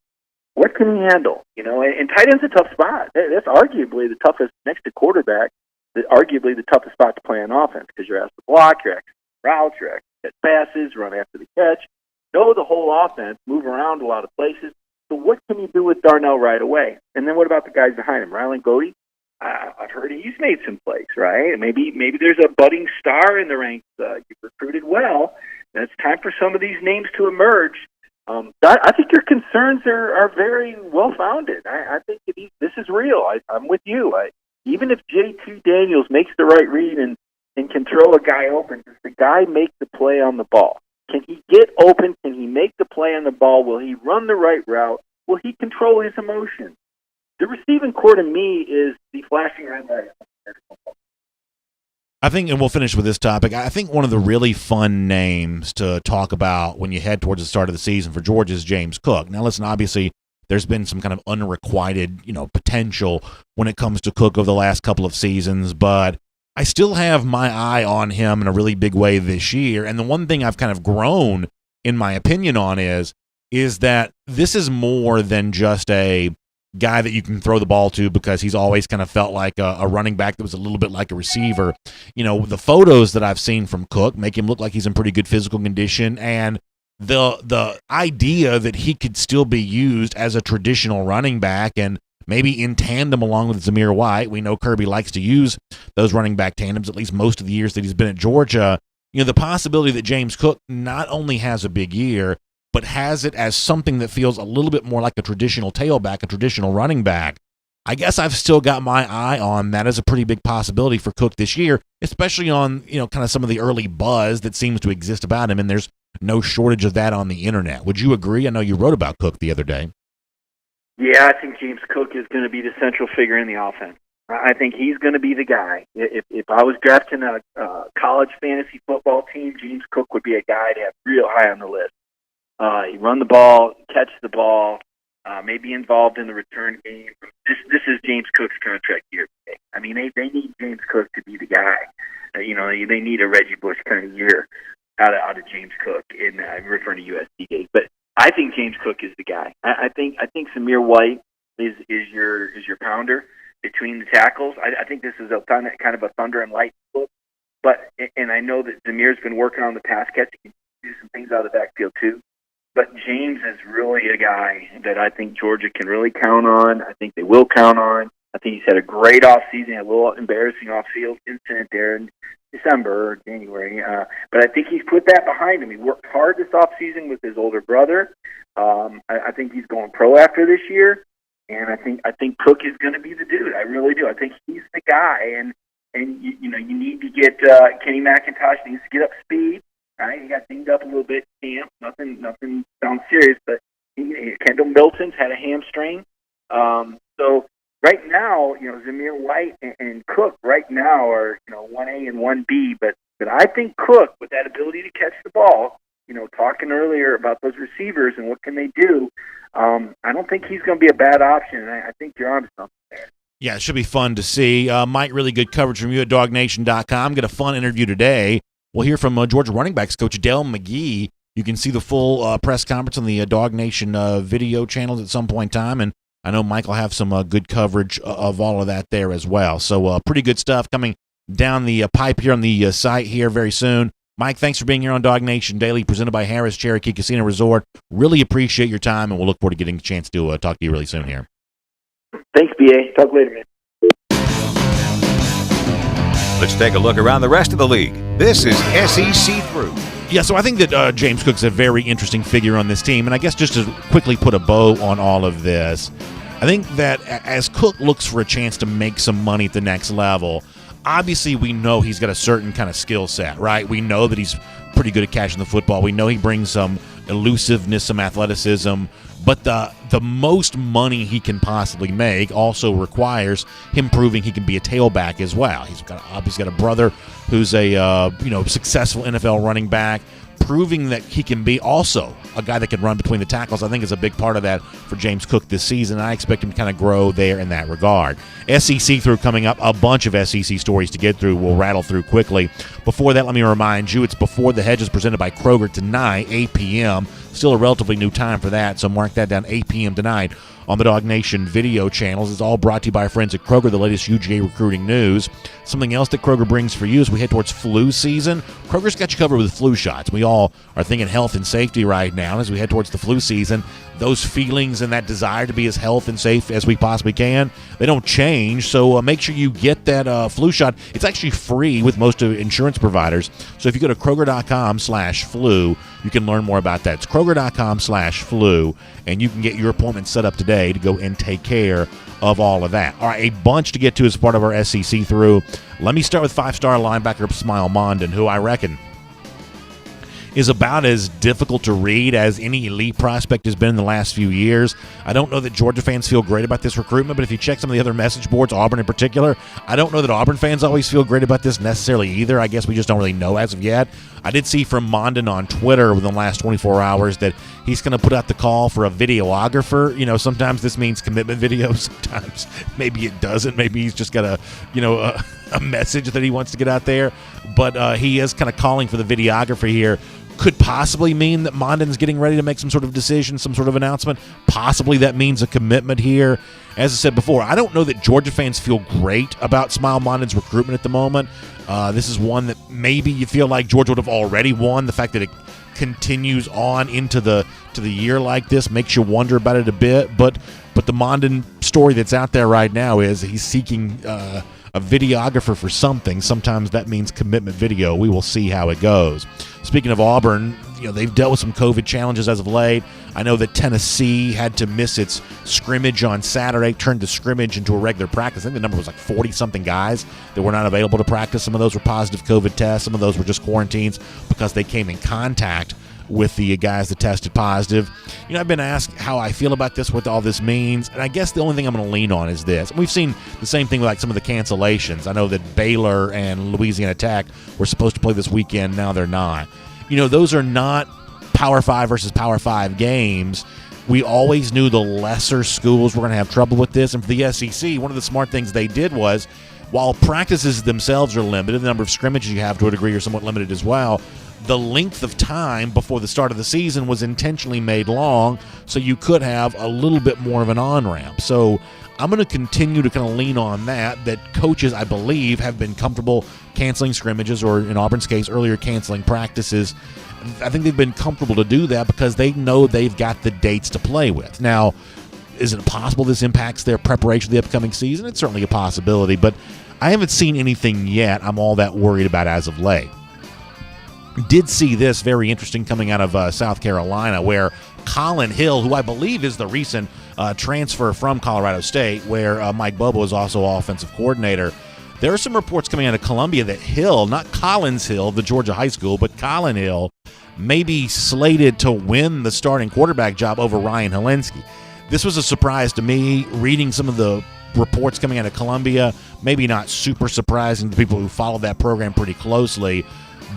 S6: What can he handle? And tight end's a tough spot. That's arguably the toughest, next to quarterback, arguably the toughest spot to play on offense because you're asked to block, you're asked to route, you're asked to catch passes, run after the catch, know the whole offense, move around a lot of places. So what can you do with Darnell right away? And then what about the guys behind him? Rylan Godey? I've heard he's made some plays, right? Maybe there's a budding star in the ranks. You've recruited well. And it's time for some of these names to emerge. I think your concerns are very well-founded. I think this is real. I'm with you. Even if J.T. Daniels makes the right read and can throw a guy open, does the guy make the play on the ball? Can he get open? Can he make the play on the ball? Will he run the right route? Will he control his emotions? The receiving corps to me is the flashing red light.
S1: I think, and we'll finish with this topic, I think one of the really fun names to talk about when you head towards the start of the season for Georgia is James Cook. Now, listen, obviously, there's been some kind of unrequited, potential when it comes to Cook over the last couple of seasons, but I still have my eye on him in a really big way this year. And the one thing I've kind of grown in my opinion on is that this is more than just a guy that you can throw the ball to because he's always kind of felt like a running back that was a little bit like a receiver. The photos that I've seen from Cook make him look like he's in pretty good physical condition, and the idea that he could still be used as a traditional running back and maybe in tandem along with Zamir White. We know Kirby likes to use those running back tandems, at least most of the years that he's been at Georgia. The possibility that James Cook not only has a big year, but has it as something that feels a little bit more like a traditional tailback, a traditional running back. I guess I've still got my eye on that as a pretty big possibility for Cook this year, especially on, kind of some of the early buzz that seems to exist about him, and there's no shortage of that on the internet. Would you agree? I know you wrote about Cook the other day.
S6: Yeah, I think James Cook is going to be the central figure in the offense. I think he's going to be the guy. If I was drafting a college fantasy football team, James Cook would be a guy to have real high on the list. He run the ball, catch the ball, maybe involved in the return game. This is James Cook's contract year. I mean, they need James Cook to be the guy. They need a Reggie Bush kind of year out of James Cook. And I'm referring to USC days, but I think James Cook is the guy. I think Zamir White is your pounder between the tackles. I think this is kind of a thunder and lightning look. But I know that Zamir's been working on the pass catch. He can do some things out of the backfield too. But James is really a guy that I think Georgia can really count on. I think they will count on. I think he's had a great offseason, a little embarrassing off-field incident there in December or January. But I think he's put that behind him. He worked hard this offseason with his older brother. I think he's going pro after this year. And I think Cook is going to be the dude. I really do. I think he's the guy. And you need to get Kenny McIntosh needs to get up speed. Right, he got dinged up a little bit. Camp, nothing sounds serious, but Kendall Milton's had a hamstring. So right now, Zamir White and Cook right now are 1A and 1B, but I think Cook, with that ability to catch the ball, talking earlier about those receivers and what can they do, I don't think he's going to be a bad option, and I think you're onto something there.
S1: Yeah, it should be fun to see. Mike, really good coverage from you at DawgNation.com. Get a fun interview today. We'll hear from Georgia running backs coach Dell McGee. You can see the full press conference on the DawgNation video channels at some point in time, and I know Mike will have some good coverage of all of that there as well. So pretty good stuff coming down the pipe here on the site here very soon. Mike, thanks for being here on DawgNation Daily, presented by Harris Cherokee Casino Resort. Really appreciate your time, and we'll look forward to getting a chance to talk to you really soon here.
S6: Thanks, B.A. Talk later, man.
S3: Let's take a look around the rest of the league. This is SEC Through.
S1: Yeah, so I think that James Cook's a very interesting figure on this team, and I guess just to quickly put a bow on all of this, I think that as Cook looks for a chance to make some money at the next level, obviously we know he's got a certain kind of skill set, right? We know that he's pretty good at catching the football. We know he brings some elusiveness, some athleticism, but the most money he can possibly make also requires him proving he can be a tailback as well. He's obviously got a brother who's a successful NFL running back. Proving that he can be also a guy that can run between the tackles, I think, is a big part of that for James Cook this season. I expect him to kind of grow there in that regard. SEC Through coming up, a bunch of SEC stories to get through. We'll rattle through quickly. Before that, let me remind you, it's Before the Hedges presented by Kroger tonight, 8 p.m. Still a relatively new time for that, so mark that down, 8 p.m. tonight on the DawgNation video channels. It's all brought to you by our friends at Kroger, the latest UGA recruiting news. Something else that Kroger brings for you as we head towards flu season. Kroger's got you covered with flu shots. We all are thinking health and safety right now as we head towards the flu season. Those feelings and that desire to be as health and safe as we possibly can, they don't change, so make sure you get that flu shot. It's actually free with most insurance providers, so if you go to Kroger.com/flu, you can learn more about that. It's Kroger.com/flu, and you can get your appointment set up today to go and take care of all of that. All right, a bunch to get to as part of our SEC Through. Let me start with five-star linebacker Smile Mondon, who I reckon is about as difficult to read as any elite prospect has been in the last few years. I don't know that Georgia fans feel great about this recruitment, but if you check some of the other message boards, Auburn in particular, I don't know that Auburn fans always feel great about this necessarily either. I guess we just don't really know as of yet. I did see from Mondon on Twitter within the last 24 hours that he's going to put out the call for a videographer. Sometimes this means commitment video. Sometimes maybe it doesn't. Maybe he's just got a message that he wants to get out there. But he is kind of calling for the videographer here. Could possibly mean that Mondon's getting ready to make some sort of decision, some sort of announcement. Possibly that means a commitment here. As I said before, I don't know that Georgia fans feel great about Smile Mondon's recruitment at the moment. This is one that maybe you feel like Georgia would have already won. The fact that it continues on into the year like this makes you wonder about it a bit. But the Mondon story that's out there right now is he's seeking a videographer for something. Sometimes that means commitment video. We will see how it goes. Speaking of Auburn, they've dealt with some COVID challenges as of late. I know that Tennessee had to miss its scrimmage on Saturday, turned the scrimmage into a regular practice. I think the number was like 40-something guys that were not available to practice. Some of those were positive COVID tests. Some of those were just quarantines because they came in contact with the guys that tested positive. I've been asked how I feel about this, what all this means, and I guess the only thing I'm going to lean on is this. And we've seen the same thing with like some of the cancellations. I know that Baylor and Louisiana Tech were supposed to play this weekend. Now they're not. Those are not Power 5 versus Power 5 games. We always knew the lesser schools were going to have trouble with this. And for the SEC, one of the smart things they did was, while practices themselves are limited, the number of scrimmages you have to a degree are somewhat limited as well, the length of time before the start of the season was intentionally made long so you could have a little bit more of an on-ramp. So I'm going to continue to kind of lean on that coaches, I believe, have been comfortable canceling scrimmages, or in Auburn's case, earlier canceling practices. I think they've been comfortable to do that because they know they've got the dates to play with. Now, is it possible this impacts their preparation for the upcoming season? It's certainly a possibility, but I haven't seen anything yet I'm all that worried about as of late. Did see this very interesting coming out of South Carolina, where Colin Hill, who I believe is the recent transfer from Colorado State, where Mike Bobo is also offensive coordinator. There are some reports coming out of Columbia that Hill, not Collins Hill, the Georgia high school, but Colin Hill, may be slated to win the starting quarterback job over Ryan Helinski. This was a surprise to me, reading some of the reports coming out of Columbia. Maybe not super surprising to people who followed that program pretty closely,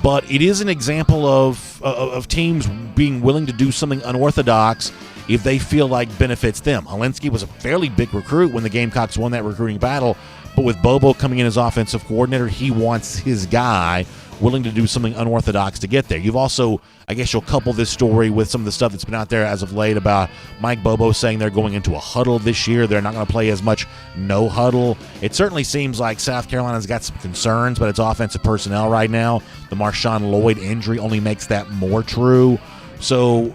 S1: but it is an example of teams being willing to do something unorthodox if they feel like benefits them. Helinski was a fairly big recruit when the Gamecocks won that recruiting battle, but with Bobo coming in as offensive coordinator, he wants his guy willing to do something unorthodox to get there. You've also, I guess you'll couple this story with some of the stuff that's been out there as of late about Mike Bobo saying they're going into a huddle this year. They're not going to play as much no huddle. It certainly seems like South Carolina's got some concerns about its offensive personnel right now. The Marshawn Lloyd injury only makes that more true. So,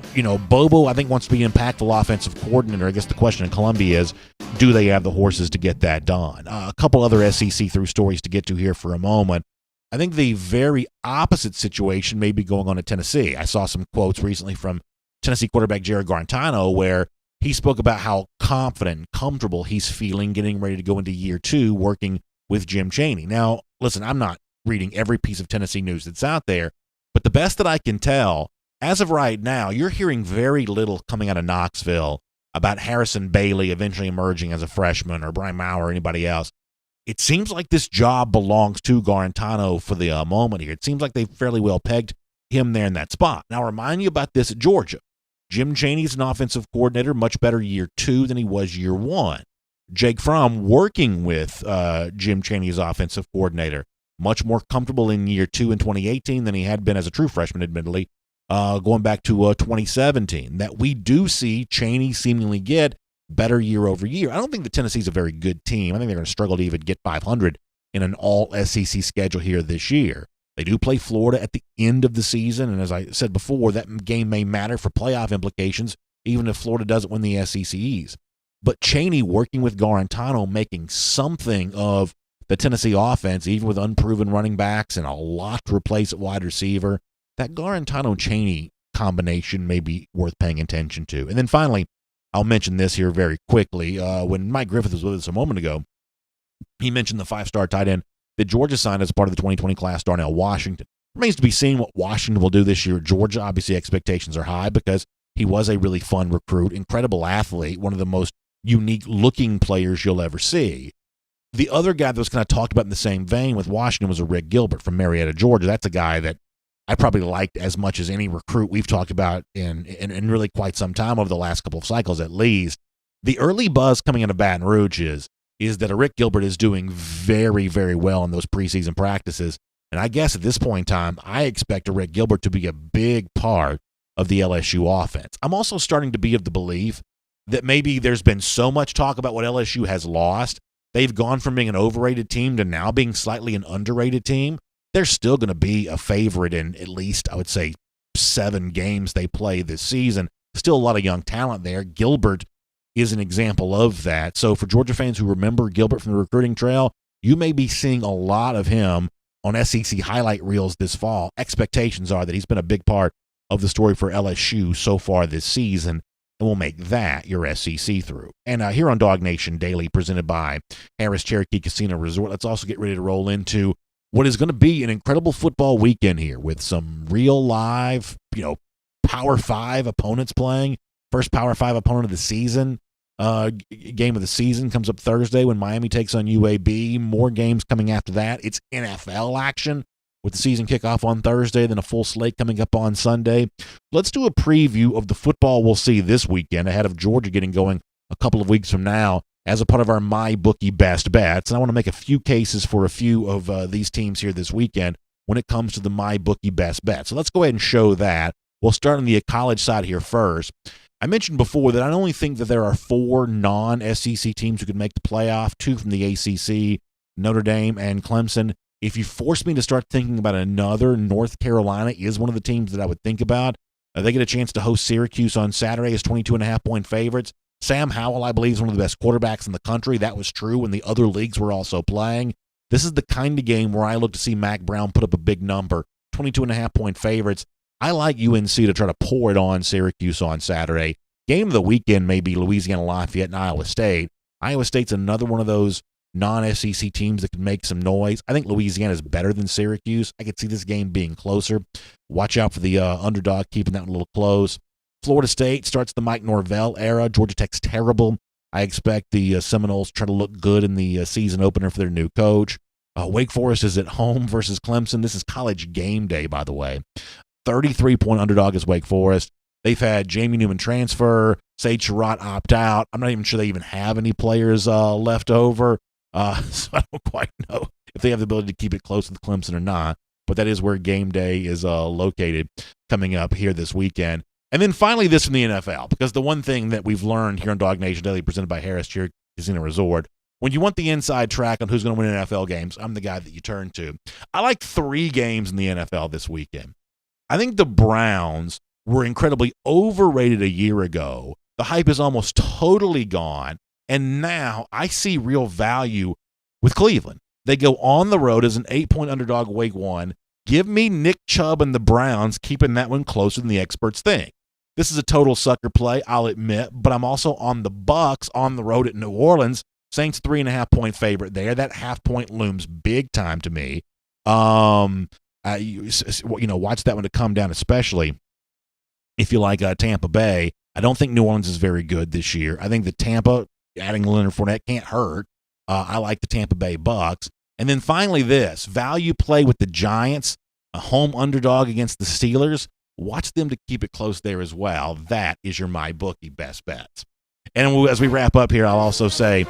S1: Bobo, I think, wants to be an impactful offensive coordinator. I guess the question in Columbia is, do they have the horses to get that done? A couple other SEC through stories to get to here for a moment. I think the very opposite situation may be going on at Tennessee. I saw some quotes recently from Tennessee quarterback Jared Garantano where he spoke about how confident and comfortable he's feeling getting ready to go into year 2 working with Jim Chaney. Now, listen, I'm not reading every piece of Tennessee news that's out there, but the best that I can tell, as of right now, you're hearing very little coming out of Knoxville about Harrison Bailey eventually emerging as a freshman, or Brian Maurer or anybody else. It seems like this job belongs to Garantano for the moment here. It seems like they've fairly well pegged him there in that spot. Now, I'll remind you about this at Georgia. Jim Chaney's an offensive coordinator, much better year 2 than he was year 1. Jake Fromm, working with Jim Chaney as offensive coordinator, much more comfortable in year 2 in 2018 than he had been as a true freshman, admittedly, going back to 2017. That we do see Chaney seemingly get better year over year. I don't think that Tennessee's a very good team. I think they're going to struggle to even get 500 in an all-SEC schedule here this year. They do play Florida at the end of the season, and as I said before, that game may matter for playoff implications, even if Florida doesn't win the SEC East. But Chaney working with Garantano, making something of the Tennessee offense, even with unproven running backs and a lot to replace at wide receiver, that Garantano-Chaney combination may be worth paying attention to. And then finally, I'll mention this here very quickly. When Mike Griffith was with us a moment ago, he mentioned the 5-star tight end that Georgia signed as part of the 2020 class, Darnell Washington. Remains to be seen what Washington will do this year at Georgia. Obviously, expectations are high because he was a really fun recruit, incredible athlete, one of the most unique-looking players you'll ever see. The other guy that was kind of talked about in the same vein with Washington was a Rick Gilbert from Marietta, Georgia. That's a guy that I probably liked as much as any recruit we've talked about in really quite some time over the last couple of cycles at least. The early buzz coming out of Baton Rouge is that a Rick Gilbert is doing very, very well in those preseason practices. And I guess at this point in time, I expect a Rick Gilbert to be a big part of the LSU offense. I'm also starting to be of the belief that maybe there's been so much talk about what LSU has lost. They've gone from being an overrated team to now being slightly an underrated team. They're still going to be a favorite in at least, I would say, 7 games they play this season. Still a lot of young talent there. Gilbert is an example of that. So for Georgia fans who remember Gilbert from the recruiting trail, you may be seeing a lot of him on SEC highlight reels this fall. Expectations are that he's been a big part of the story for LSU so far this season, and we'll make that your SEC through. And here on DawgNation Daily, presented by Harris Cherokee Casino Resort, let's also get ready to roll into what is going to be an incredible football weekend here with some real live, Power 5 opponents playing. First Power 5 opponent of the season. Game of the season comes up Thursday when Miami takes on UAB. More games coming after that. It's NFL action with the season kickoff on Thursday, then a full slate coming up on Sunday. Let's do a preview of the football we'll see this weekend ahead of Georgia getting going a couple of weeks from now as a part of our MyBookie Best Bets. And I want to make a few cases for a few of these teams here this weekend when it comes to the MyBookie Best Bet. So let's go ahead and show that. We'll start on the college side here first. I mentioned before that I only think that there are 4 non-SEC teams who could make the playoff, 2 from the ACC, Notre Dame and Clemson. If you force me to start thinking about another, North Carolina is one of the teams that I would think about. They get a chance to host Syracuse on Saturday as 22.5-point favorites. Sam Howell, I believe, is one of the best quarterbacks in the country. That was true when the other leagues were also playing. This is the kind of game where I look to see Mac Brown put up a big number, 22.5-point favorites. I like UNC to try to pour it on Syracuse on Saturday. Game of the weekend may be Louisiana Lafayette and Iowa State. Iowa State's another one of those non-SEC teams that could make some noise. I think Louisiana is better than Syracuse. I could see this game being closer. Watch out for the underdog, keeping that one a little close. Florida State starts the Mike Norvell era. Georgia Tech's terrible. I expect the Seminoles to try to look good in the season opener for their new coach. Wake Forest is at home versus Clemson. This is college game day, by the way. 33-point underdog is Wake Forest. They've had Jamie Newman transfer, Sage Surratt opt out. I'm not even sure they even have any players left over. So I don't quite know if they have the ability to keep it close with Clemson or not. But that is where game day is located coming up here this weekend. And then finally this from the NFL, because the one thing that we've learned here on DawgNation Daily presented by Harris Cherokee Casino Resort, when you want the inside track on who's going to win NFL games, I'm the guy that you turn to. I like 3 games in the NFL this weekend. I think the Browns were incredibly overrated a year ago. The hype is almost totally gone. And now I see real value with Cleveland. They go on the road as an 8-point underdog week 1. Give me Nick Chubb and the Browns, keeping that one closer than the experts think. This is a total sucker play, I'll admit, but I'm also on the Bucs on the road at New Orleans. Saints 3.5-point favorite there. That half-point looms big time to me. Watch that one to come down, especially if you like Tampa Bay. I don't think New Orleans is very good this year. I think the Tampa, adding Leonard Fournette, can't hurt. I like the Tampa Bay Bucs. And then finally this, value play with the Giants, a home underdog against the Steelers. Watch them to keep it close there as well. That is your MyBookie Best Bets. And as we wrap up here, I'll also say,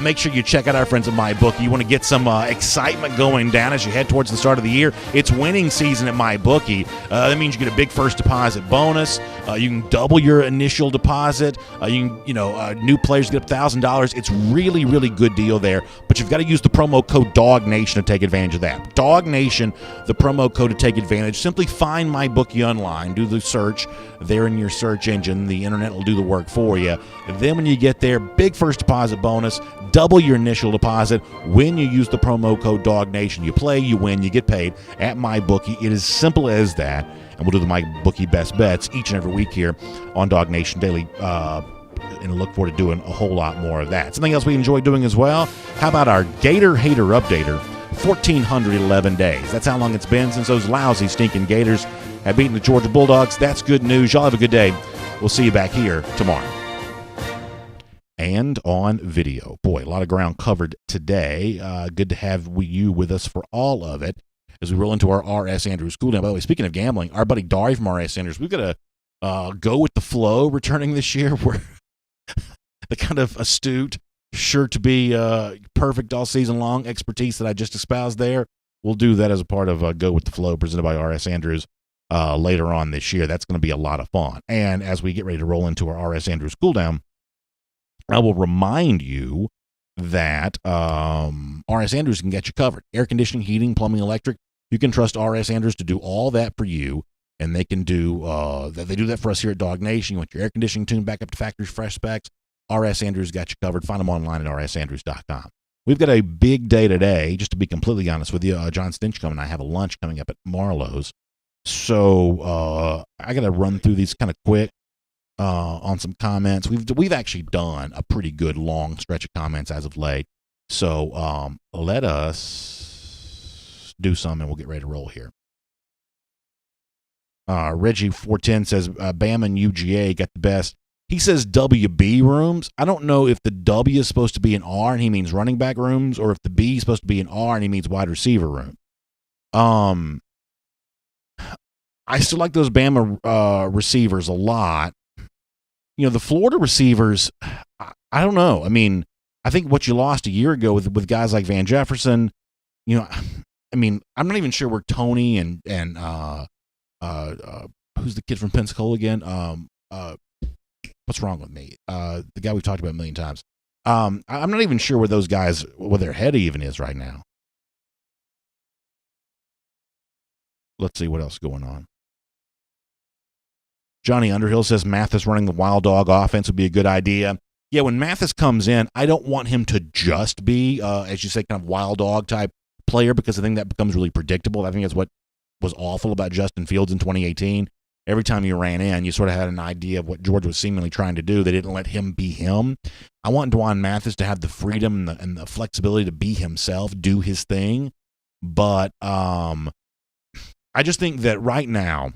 S1: make sure you check out our friends at MyBookie. You want to get some excitement going down as you head towards the start of the year. It's winning season at MyBookie. That means you get a big first deposit bonus. You can double your initial deposit. New players get up $1,000. It's really, really good deal there. But you've got to use the promo code DawgNation to take advantage of that. DawgNation, the promo code to take advantage. Simply find MyBookie online. Do the search there in your search engine. The internet will do the work for you. Then when you get there, big first deposit bonus, double your initial deposit when you use the promo code DawgNation. You play, you win, you get paid at MyBookie. It is simple as that. And we'll do the MyBookie Best Bets each and every week here on DawgNation Daily. And look forward to doing a whole lot more of that. Something else we enjoy doing as well, how about our Gator Hater Updater? 1,411 days. That's how long it's been since those lousy, stinking Gators have beaten the Georgia Bulldogs. That's good news. Y'all have a good day. We'll see you back here tomorrow. And on video. Boy, a lot of ground covered today. Good to have you with us for all of it as we roll into our R.S. Andrews School Down. By the way, speaking of gambling, our buddy Dari from R.S. Andrews, we've got a go with the flow returning this year. We're the kind of astute, sure to be perfect all season long expertise that I just espoused there. We'll do that as a part of Go with the Flow presented by R.S. Andrews later on this year. That's going to be a lot of fun. And as we get ready to roll into our R.S. Andrews School Down, I will remind you that R.S. Andrews can get you covered. Air conditioning, heating, plumbing, electric. You can trust R.S. Andrews to do all that for you, and they can do they do that for us here at DawgNation. You want your air conditioning tuned back up to factory fresh specs? R.S. Andrews got you covered. Find them online at rsandrews.com. We've got a big day today, just to be completely honest with you. John Stinchcomb and I have a lunch coming up at Marlowe's So I got to run through these kind of quick on some comments. We've actually done a pretty good long stretch of comments as of late. So let us do some, and we'll get ready to roll here. Reggie 410 says Bama and UGA got the best. He says WB rooms. I don't know if the W is supposed to be an R and he means running back rooms, or if the B is supposed to be an R and he means wide receiver room. I still like those Bama receivers a lot. You know, the Florida receivers, I don't know. I mean, I think what you lost a year ago with guys like Van Jefferson, you know, I mean, I'm not even sure where Tony and who's the kid from Pensacola again? What's wrong with me? The guy we've talked about a million times. I'm not even sure where those guys, where their head even is right now. Let's see what else is going on. Johnny Underhill says Mathis running the wild dog offense would be a good idea. Yeah, when Mathis comes in, I don't want him to just be, as you say, kind of wild dog type player, because I think that becomes really predictable. I think that's what was awful about Justin Fields in 2018. Every time you ran in, you sort of had an idea of what George was seemingly trying to do. They didn't let him be him. I want Dwan Mathis to have the freedom and the flexibility to be himself, do his thing. But I just think that right now,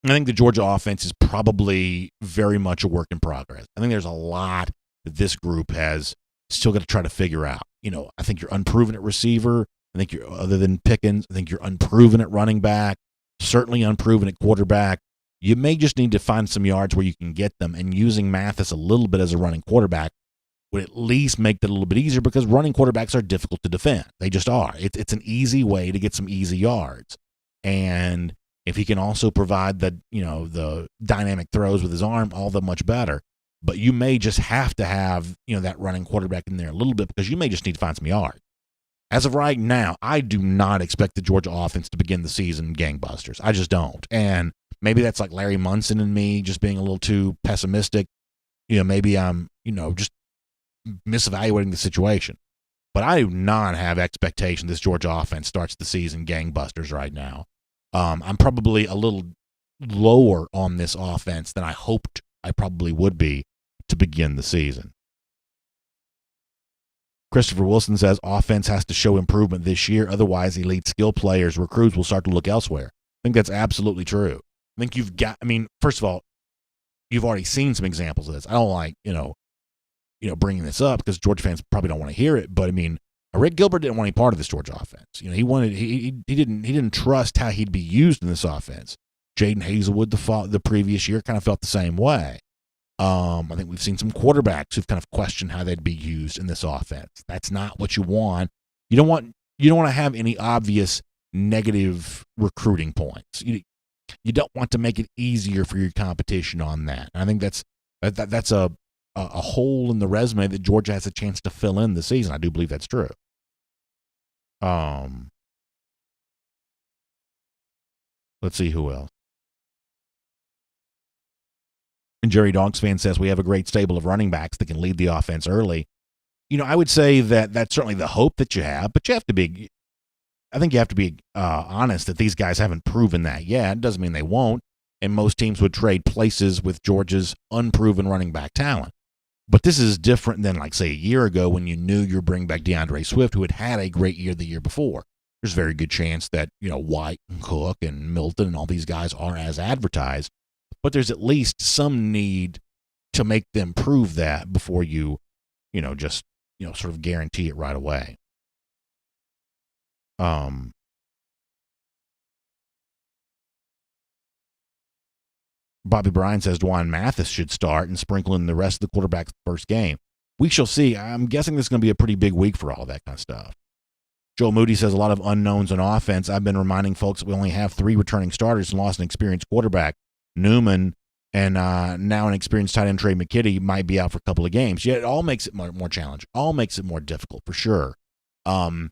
S1: I think the Georgia offense is probably very much a work in progress. I think there's a lot that this group has still got to try to figure out. You know, I think you're unproven at receiver. I think you're, other than Pickens, I think you're unproven at running back, certainly unproven at quarterback. You may just need to find some yards where you can get them, and using Mathis a little bit as a running quarterback would at least make that a little bit easier, because running quarterbacks are difficult to defend. They just are. It's an easy way to get some easy yards. And if he can also provide the dynamic throws with his arm, all the much better. But you may just have to have, that running quarterback in there a little bit, because you may just need to find some yards. As of right now, I do not expect the Georgia offense to begin the season gangbusters. I just don't. And maybe that's like Larry Munson and me just being a little too pessimistic. Maybe I'm, just misevaluating the situation. But I do not have expectation this Georgia offense starts the season gangbusters right now. I'm probably a little lower on this offense than I hoped I probably would be to begin the season. Christopher Wilson says offense has to show improvement this year. Otherwise, elite skill players, recruits will start to look elsewhere. I think that's absolutely true. I think first of all, you've already seen some examples of this. I don't like, bringing this up because Georgia fans probably don't want to hear it. But I mean, Rick Gilbert didn't want any part of this Georgia offense. He didn't trust how he'd be used in this offense. Jaden Hazelwood the previous year kind of felt the same way. I think we've seen some quarterbacks who've kind of questioned how they'd be used in this offense. That's not what you want. You don't want to have any obvious negative recruiting points. You don't want to make it easier for your competition on that. And I think that's a hole in the resume that Georgia has a chance to fill in this season. I do believe that's true. Let's see who else. And Jerry Dogs fan says we have a great stable of running backs that can lead the offense early. I would say that that's certainly the hope that you have, but you have to be honest that these guys haven't proven that yet. It doesn't mean they won't. And most teams would trade places with Georgia's unproven running back talent. But this is different than, like, say, a year ago when you knew you were bringing back DeAndre Swift, who had had a great year the year before. There's a very good chance that, White and Cook and Milton and all these guys are as advertised. But there's at least some need to make them prove that before you, just, sort of guarantee it right away. Bobby Bryan says Dwan Mathis should start and sprinkle in the rest of the quarterbacks first game. We shall see. I'm guessing this is going to be a pretty big week for all that kind of stuff. Joel Moody says a lot of unknowns on offense. I've been reminding folks that we only have 3 returning starters and lost an experienced quarterback. Newman, and now an experienced tight end Trey McKitty might be out for a couple of games. Yeah, it all makes it more challenging. All makes it more difficult for sure. And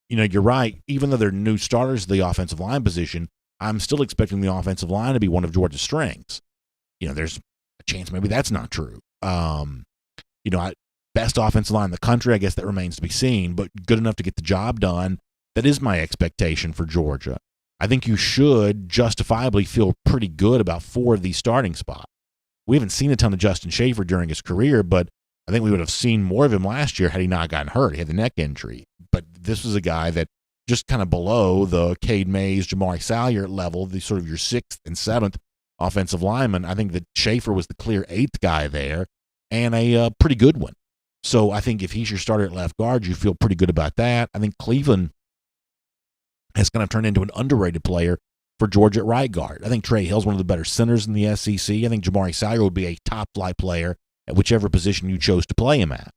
S1: you're right. Even though they're new starters at the offensive line position, I'm still expecting the offensive line to be one of Georgia's strengths. There's a chance maybe that's not true. Best offensive line in the country, I guess that remains to be seen, but good enough to get the job done. That is my expectation for Georgia. I think you should justifiably feel pretty good about 4 of these starting spots. We haven't seen a ton of Justin Schaefer during his career, but I think we would have seen more of him last year had he not gotten hurt. He had the neck injury. But this was a guy that just kind of below the Cade Mays, Jamari Salyer level, the sort of your 6th and 7th offensive lineman. I think that Schaefer was the clear 8th guy there and a pretty good one. So I think if he's your starter at left guard, you feel pretty good about that. I think Cleveland has kind of turned into an underrated player for Georgia at right guard. I think Trey Hill's one of the better centers in the SEC. I think Jamari Salyer would be a top-flight player at whichever position you chose to play him at.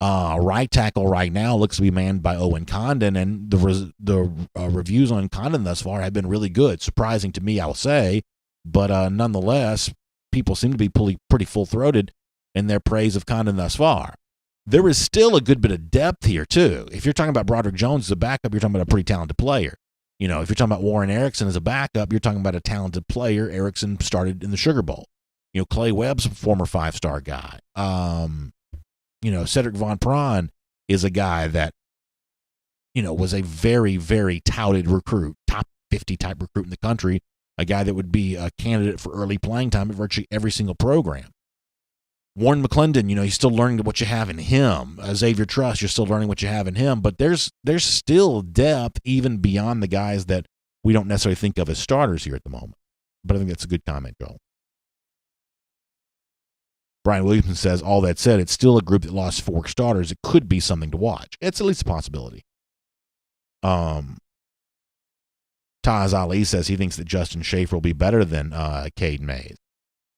S1: Right tackle right now looks to be manned by Owen Condon, and the reviews on Condon thus far have been really good. Surprising to me, I will say, but nonetheless, people seem to be pretty full-throated in their praise of Condon thus far. There is still a good bit of depth here, too. If you're talking about Broderick Jones as a backup, you're talking about a pretty talented player. If you're talking about Warren Erickson as a backup, you're talking about a talented player. Erickson started in the Sugar Bowl. Clay Webb's a former 5-star guy. Cedric Von Prawn is a guy that, was a very, very touted recruit, top 50 type recruit in the country, a guy that would be a candidate for early playing time at virtually every single program. Warren McClendon, he's still learning what you have in him. Xavier Truss, you're still learning what you have in him. But there's still depth even beyond the guys that we don't necessarily think of as starters here at the moment. But I think that's a good comment, Joel. Brian Williamson says, all that said, it's still a group that lost 4 starters. It could be something to watch. It's at least a possibility. Taz Ali says he thinks that Justin Schaefer will be better than Cade Mays.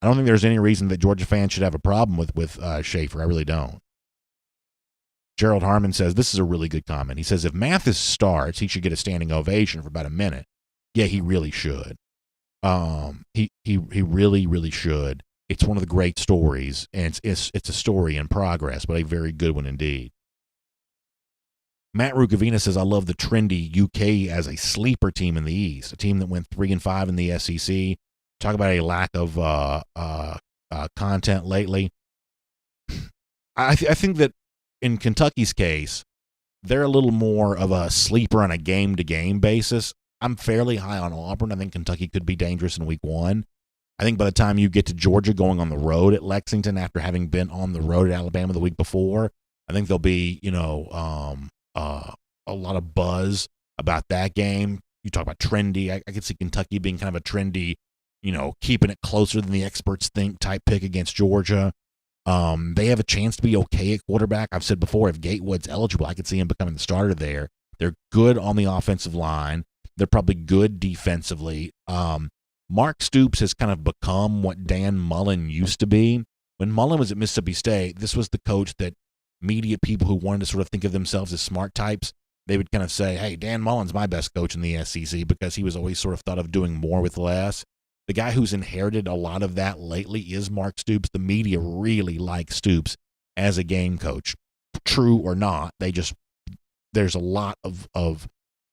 S1: I don't think there's any reason that Georgia fans should have a problem with Schaefer. I really don't. Gerald Harmon says, this is a really good comment. He says, if Mathis starts, he should get a standing ovation for about a minute. Yeah, he really should. He really, really should. It's one of the great stories, and it's a story in progress, but a very good one indeed. Matt Rukavina says, I love the trendy UK as a sleeper team in the East, a team that went 3-5 in the SEC. Talk about a lack of content lately. I think that in Kentucky's case, they're a little more of a sleeper on a game-to-game basis. I'm fairly high on Auburn. I think Kentucky could be dangerous in week 1. I think by the time you get to Georgia going on the road at Lexington after having been on the road at Alabama the week before, I think there'll be, a lot of buzz about that game. You talk about trendy. I could see Kentucky being kind of a trendy, keeping it closer than the experts think type pick against Georgia. They have a chance to be okay at quarterback. I've said before, if Gatewood's eligible, I could see him becoming the starter there. They're good on the offensive line. They're probably good defensively. Mark Stoops has kind of become what Dan Mullen used to be. When Mullen was at Mississippi State, this was the coach that media people who wanted to sort of think of themselves as smart types, they would kind of say, hey, Dan Mullen's my best coach in the SEC because he was always sort of thought of doing more with less. The guy who's inherited a lot of that lately is Mark Stoops. The media really likes Stoops as a game coach. True or not, there's a lot of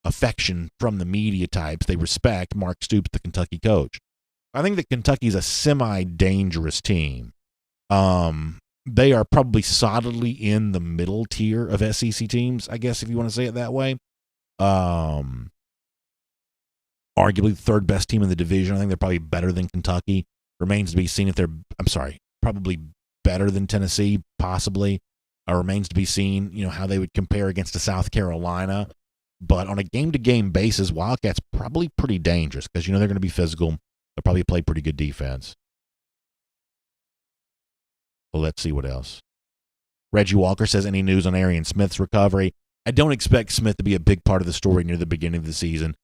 S1: affection from the media types. They respect Mark Stoops, the Kentucky coach. I think that Kentucky's a semi-dangerous team. They are probably solidly in the middle tier of SEC teams, I guess, if you want to say it that way. Arguably the third best team in the division. I think they're probably better than Kentucky. Remains to be seen if probably better than Tennessee, possibly. Remains to be seen, how they would compare against a South Carolina. But on a game-to-game basis, Wildcats probably pretty dangerous because, they're going to be physical. They'll probably play pretty good defense. Well, let's see what else. Reggie Walker says, any news on Arian Smith's recovery? I don't expect Smith to be a big part of the story near the beginning of the season.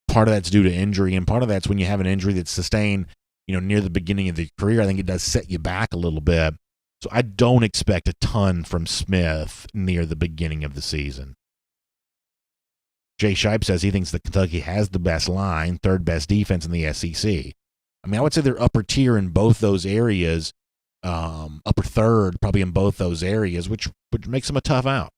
S1: Part of that's due to injury, and part of that's when you have an injury that's sustained, near the beginning of the career. I think it does set you back a little bit. So I don't expect a ton from Smith near the beginning of the season. Jay Shipe says he thinks that Kentucky has the best line, third best defense in the SEC. I would say they're upper tier in both those areas, upper third probably in both those areas, which makes them a tough out.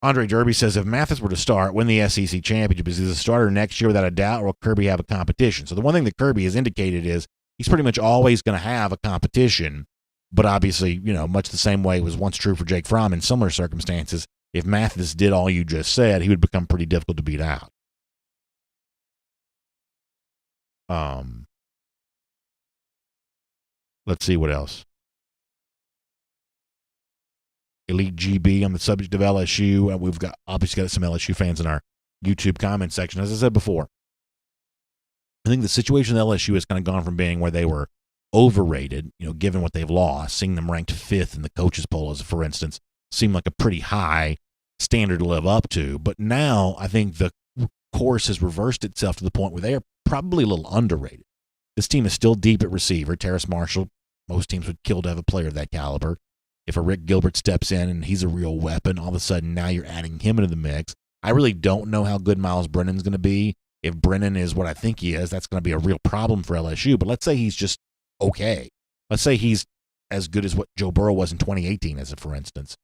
S1: Andre Derby says, if Mathis were to start, win the SEC championship, is he the starter next year without a doubt, or will Kirby have a competition? So the one thing that Kirby has indicated is he's pretty much always going to have a competition. But obviously, much the same way it was once true for Jake Fromm in similar circumstances, if Mathis did all you just said, he would become pretty difficult to beat out. Let's see what else. Elite GB on the subject of LSU. We've obviously got some LSU fans in our YouTube comment section. As I said before, I think the situation at LSU has kind of gone from being where they were overrated, given what they've lost, seeing them ranked 5th in the coaches poll, as for instance, seemed like a pretty high standard to live up to. But now I think the course has reversed itself to the point where they are probably a little underrated. This team is still deep at receiver. Terrace Marshall, most teams would kill to have a player of that caliber. If a Rick Gilbert steps in and he's a real weapon, all of a sudden now you're adding him into the mix. I really don't know how good Miles Brennan's going to be. If Brennan is what I think he is, that's going to be a real problem for LSU. But let's say he's just okay. Let's say he's as good as what Joe Burrow was in 2018, as a for instance,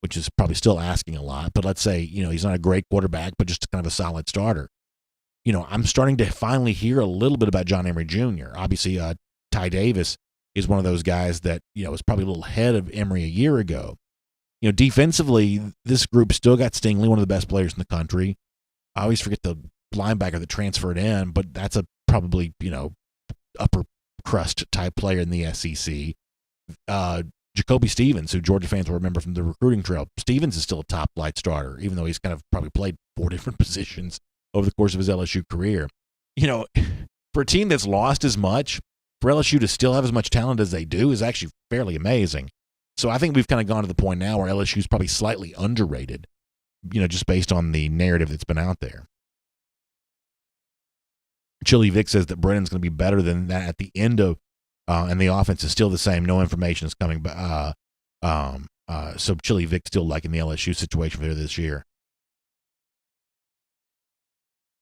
S1: which is probably still asking a lot. But let's say, he's not a great quarterback, but just kind of a solid starter. I'm starting to finally hear a little bit about John Emery Jr. Obviously, Ty Davis is one of those guys that, was probably a little ahead of Emery a year ago. Defensively, this group still got Stingley, one of the best players in the country. I always forget the linebacker that transferred in, but that's a probably, upper crust type player in the SEC. Jacoby Stevens, who Georgia fans will remember from the recruiting trail. Stevens is still a top flight starter, even though he's kind of probably played 4 different positions over the course of his LSU career. For a team that's lost as much, for LSU to still have as much talent as they do is actually fairly amazing. So I think we've kind of gone to the point now where LSU is probably slightly underrated, just based on the narrative that's been out there. Chili Vic says that Brennan's going to be better than that at the end of, and the offense is still the same. No information is coming, but so Chili Vic still liking the LSU situation for this year.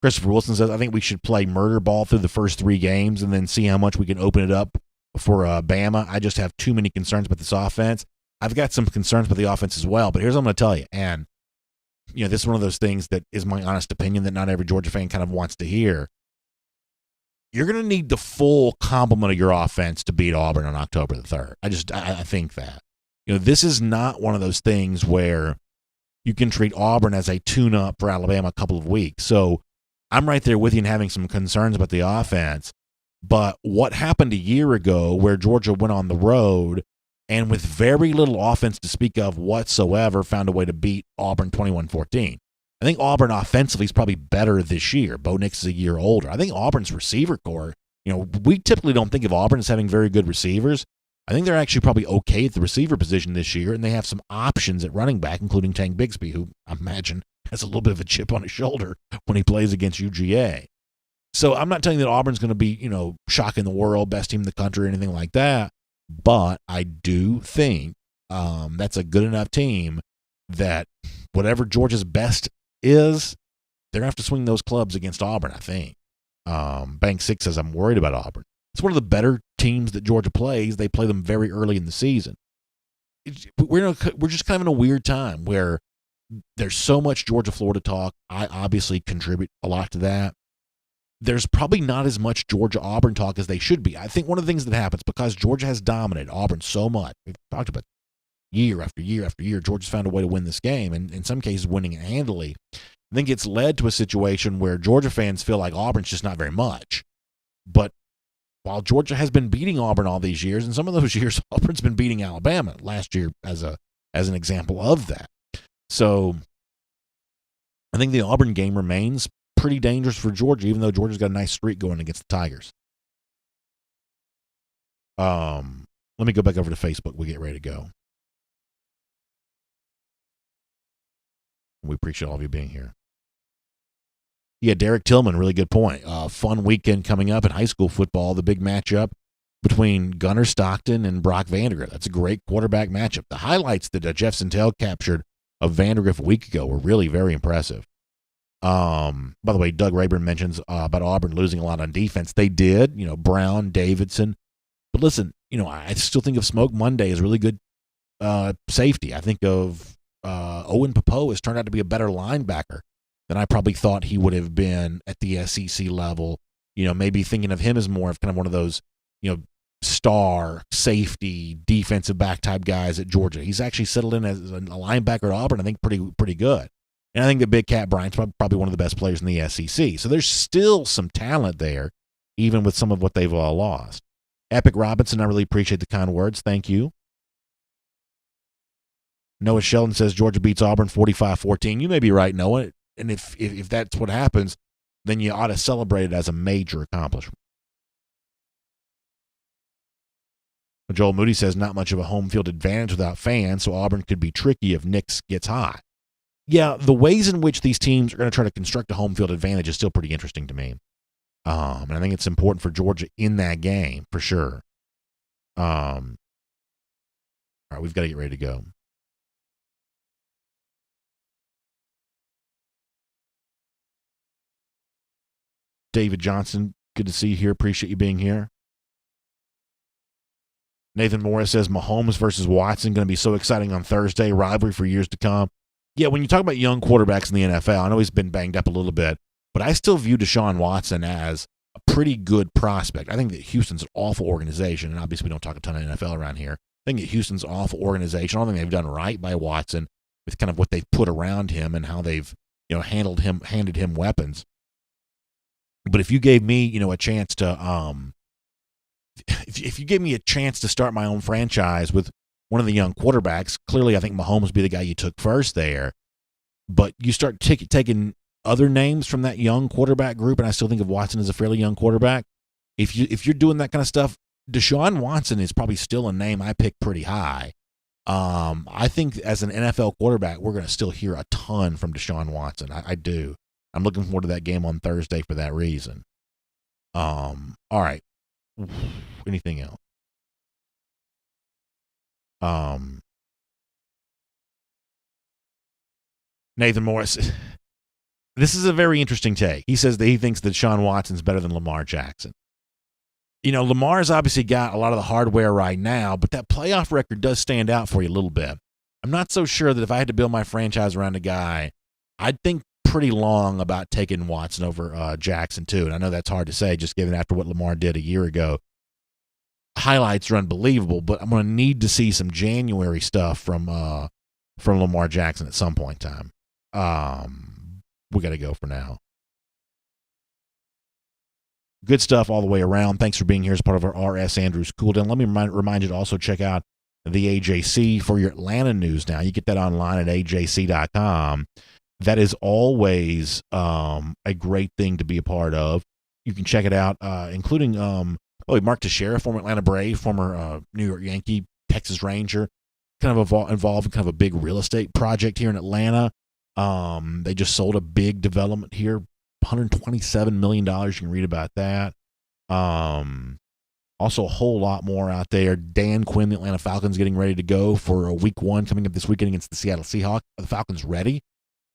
S1: Christopher Wilson says, I think we should play murder ball through the first 3 games and then see how much we can open it up for Bama. I just have too many concerns about this offense. I've got some concerns about the offense as well, but here's what I'm going to tell you. And, this is one of those things that is my honest opinion that not every Georgia fan kind of wants to hear. You're going to need the full complement of your offense to beat Auburn on October the 3rd. I think that. This is not one of those things where you can treat Auburn as a tune-up for Alabama a couple of weeks. So I'm right there with you in having some concerns about the offense. But what happened a year ago where Georgia went on the road and with very little offense to speak of whatsoever found a way to beat Auburn 21-14. I think Auburn offensively is probably better this year. Bo Nix is a year older. I think Auburn's receiver core, we typically don't think of Auburn as having very good receivers. I think they're actually probably okay at the receiver position this year, and they have some options at running back, including Tank Bigsby, who I imagine has a little bit of a chip on his shoulder when he plays against UGA. So I'm not telling you that Auburn's going to be, shocking the world, best team in the country, or anything like that. But I do think that's a good enough team that whatever Georgia's best is, they're going to have to swing those clubs against Auburn, I think. Bank 6 says, I'm worried about Auburn. It's one of the better teams that Georgia plays. They play them very early in the season. We're just kind of in a weird time where there's so much Georgia-Florida talk. I obviously contribute a lot to that. There's probably not as much Georgia-Auburn talk as they should be. I think one of the things that happens, because Georgia has dominated Auburn so much, we've talked about year after year after year, Georgia's found a way to win this game, and in some cases winning it handily. I think it's led to a situation where Georgia fans feel like Auburn's just not very much. But while Georgia has been beating Auburn all these years, and some of those years Auburn's been beating Alabama last year as an example of that. So I think the Auburn game remains pretty dangerous for Georgia, even though Georgia's got a nice streak going against the Tigers. Let me go back over to Facebook. We get ready to go. We appreciate all of you being here. Yeah, Derek Tillman, really good point. Fun weekend coming up in high school football, the big matchup between Gunnar Stockton and Brock Vandegrift. That's a great quarterback matchup. The highlights that Jeff Santel captured of Vandegrift a week ago were really very impressive. By the way, Doug Rayburn mentions about Auburn losing a lot on defense. They did, Brown, Davidson. But listen, I still think of Smoke Monday as really good safety. I think of Owen Popo has turned out to be a better linebacker than I probably thought he would have been at the SEC level. Maybe thinking of him as more of kind of one of those, star safety, defensive back type guys at Georgia. He's actually settled in as a linebacker at Auburn, I think pretty good. And I think that Big Cat Bryant's probably one of the best players in the SEC. So there's still some talent there, even with some of what they've all lost. Epic Robinson, I really appreciate the kind words. Thank you. Noah Sheldon says Georgia beats Auburn 45-14. You may be right, Noah. And if that's what happens, then you ought to celebrate it as a major accomplishment. Joel Moody says not much of a home field advantage without fans, so Auburn could be tricky if Nix gets hot. Yeah, the ways in which these teams are going to try to construct a home field advantage is still pretty interesting to me. And I think it's important for Georgia in that game, for sure. All right, we've got to get ready to go. David Johnson, good to see you here. Appreciate you being here. Nathan Morris says Mahomes versus Watson going to be so exciting on Thursday. Rivalry for years to come. Yeah, when you talk about young quarterbacks in the NFL, I know he's been banged up a little bit, but I still view Deshaun Watson as a pretty good prospect. I think that Houston's an awful organization, and obviously we don't talk a ton of NFL around here. I think that Houston's an awful organization. I don't think they've done right by Watson with kind of what they've put around him and how they've handed him weapons. But if you gave me, a chance to, if you gave me a chance to start my own franchise with one of the young quarterbacks, clearly I think Mahomes would be the guy you took first there. But you start taking other names from that young quarterback group, and I still think of Watson as a fairly young quarterback. If you're doing that kind of stuff, Deshaun Watson is probably still a name I pick pretty high. I think as an NFL quarterback, we're going to still hear a ton from Deshaun Watson. I do. I'm looking forward to that game on Thursday for that reason. All right. Anything else? Nathan Morris. This is a very interesting take. He says that he thinks that Deshaun Watson's better than Lamar Jackson. Lamar's obviously got a lot of the hardware right now, but that playoff record does stand out for you a little bit. I'm not so sure that if I had to build my franchise around a guy, I'd think pretty long about taking Watson over Jackson too. And I know that's hard to say just given after what Lamar did a year ago. Highlights are unbelievable, but I'm going to need to see some January stuff from Lamar Jackson at some point in time. We got to go for now. Good stuff all the way around. Thanks for being here as part of our R.S. Andrews Cool Down. Let me remind you to also check out the AJC for your Atlanta news now. You get that online at ajc.com. That is always a great thing to be a part of. You can check it out, including Mark Teixeira, former Atlanta Brave, former New York Yankee, Texas Ranger, kind of involved in kind of a big real estate project here in Atlanta. They just sold a big development here, $127 million. You can read about that. Also a whole lot more out there. Dan Quinn, the Atlanta Falcons, getting ready to go for week 1 coming up this weekend against the Seattle Seahawks. Are the Falcons ready?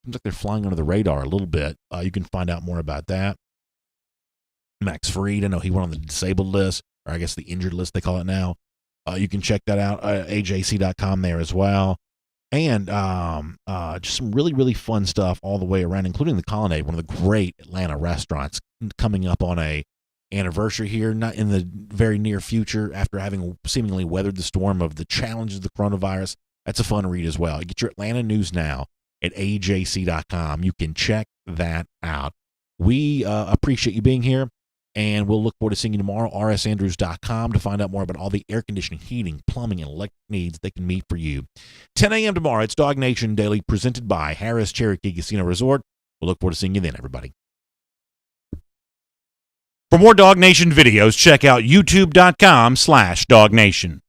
S1: Seems like they're flying under the radar a little bit. You can find out more about that. Max Fried, I know he went on the disabled list, or I guess the injured list they call it now. You can check that out at ajc.com there as well. And just some really, really fun stuff all the way around, including the Colonnade, one of the great Atlanta restaurants, coming up on a anniversary here, not in the very near future, after having seemingly weathered the storm of the challenges of the coronavirus. That's a fun read as well. Get your Atlanta news now at ajc.com. You can check that out. We appreciate you being here, and we'll look forward to seeing you tomorrow. rsandrews.com to find out more about all the air conditioning, heating, plumbing, and electric needs they can meet for you. 10 a.m. tomorrow, it's DawgNation Daily, presented by Harris Cherokee Casino Resort. We'll look forward to seeing you then, everybody. For more DawgNation videos, check out youtube.com/DawgNation.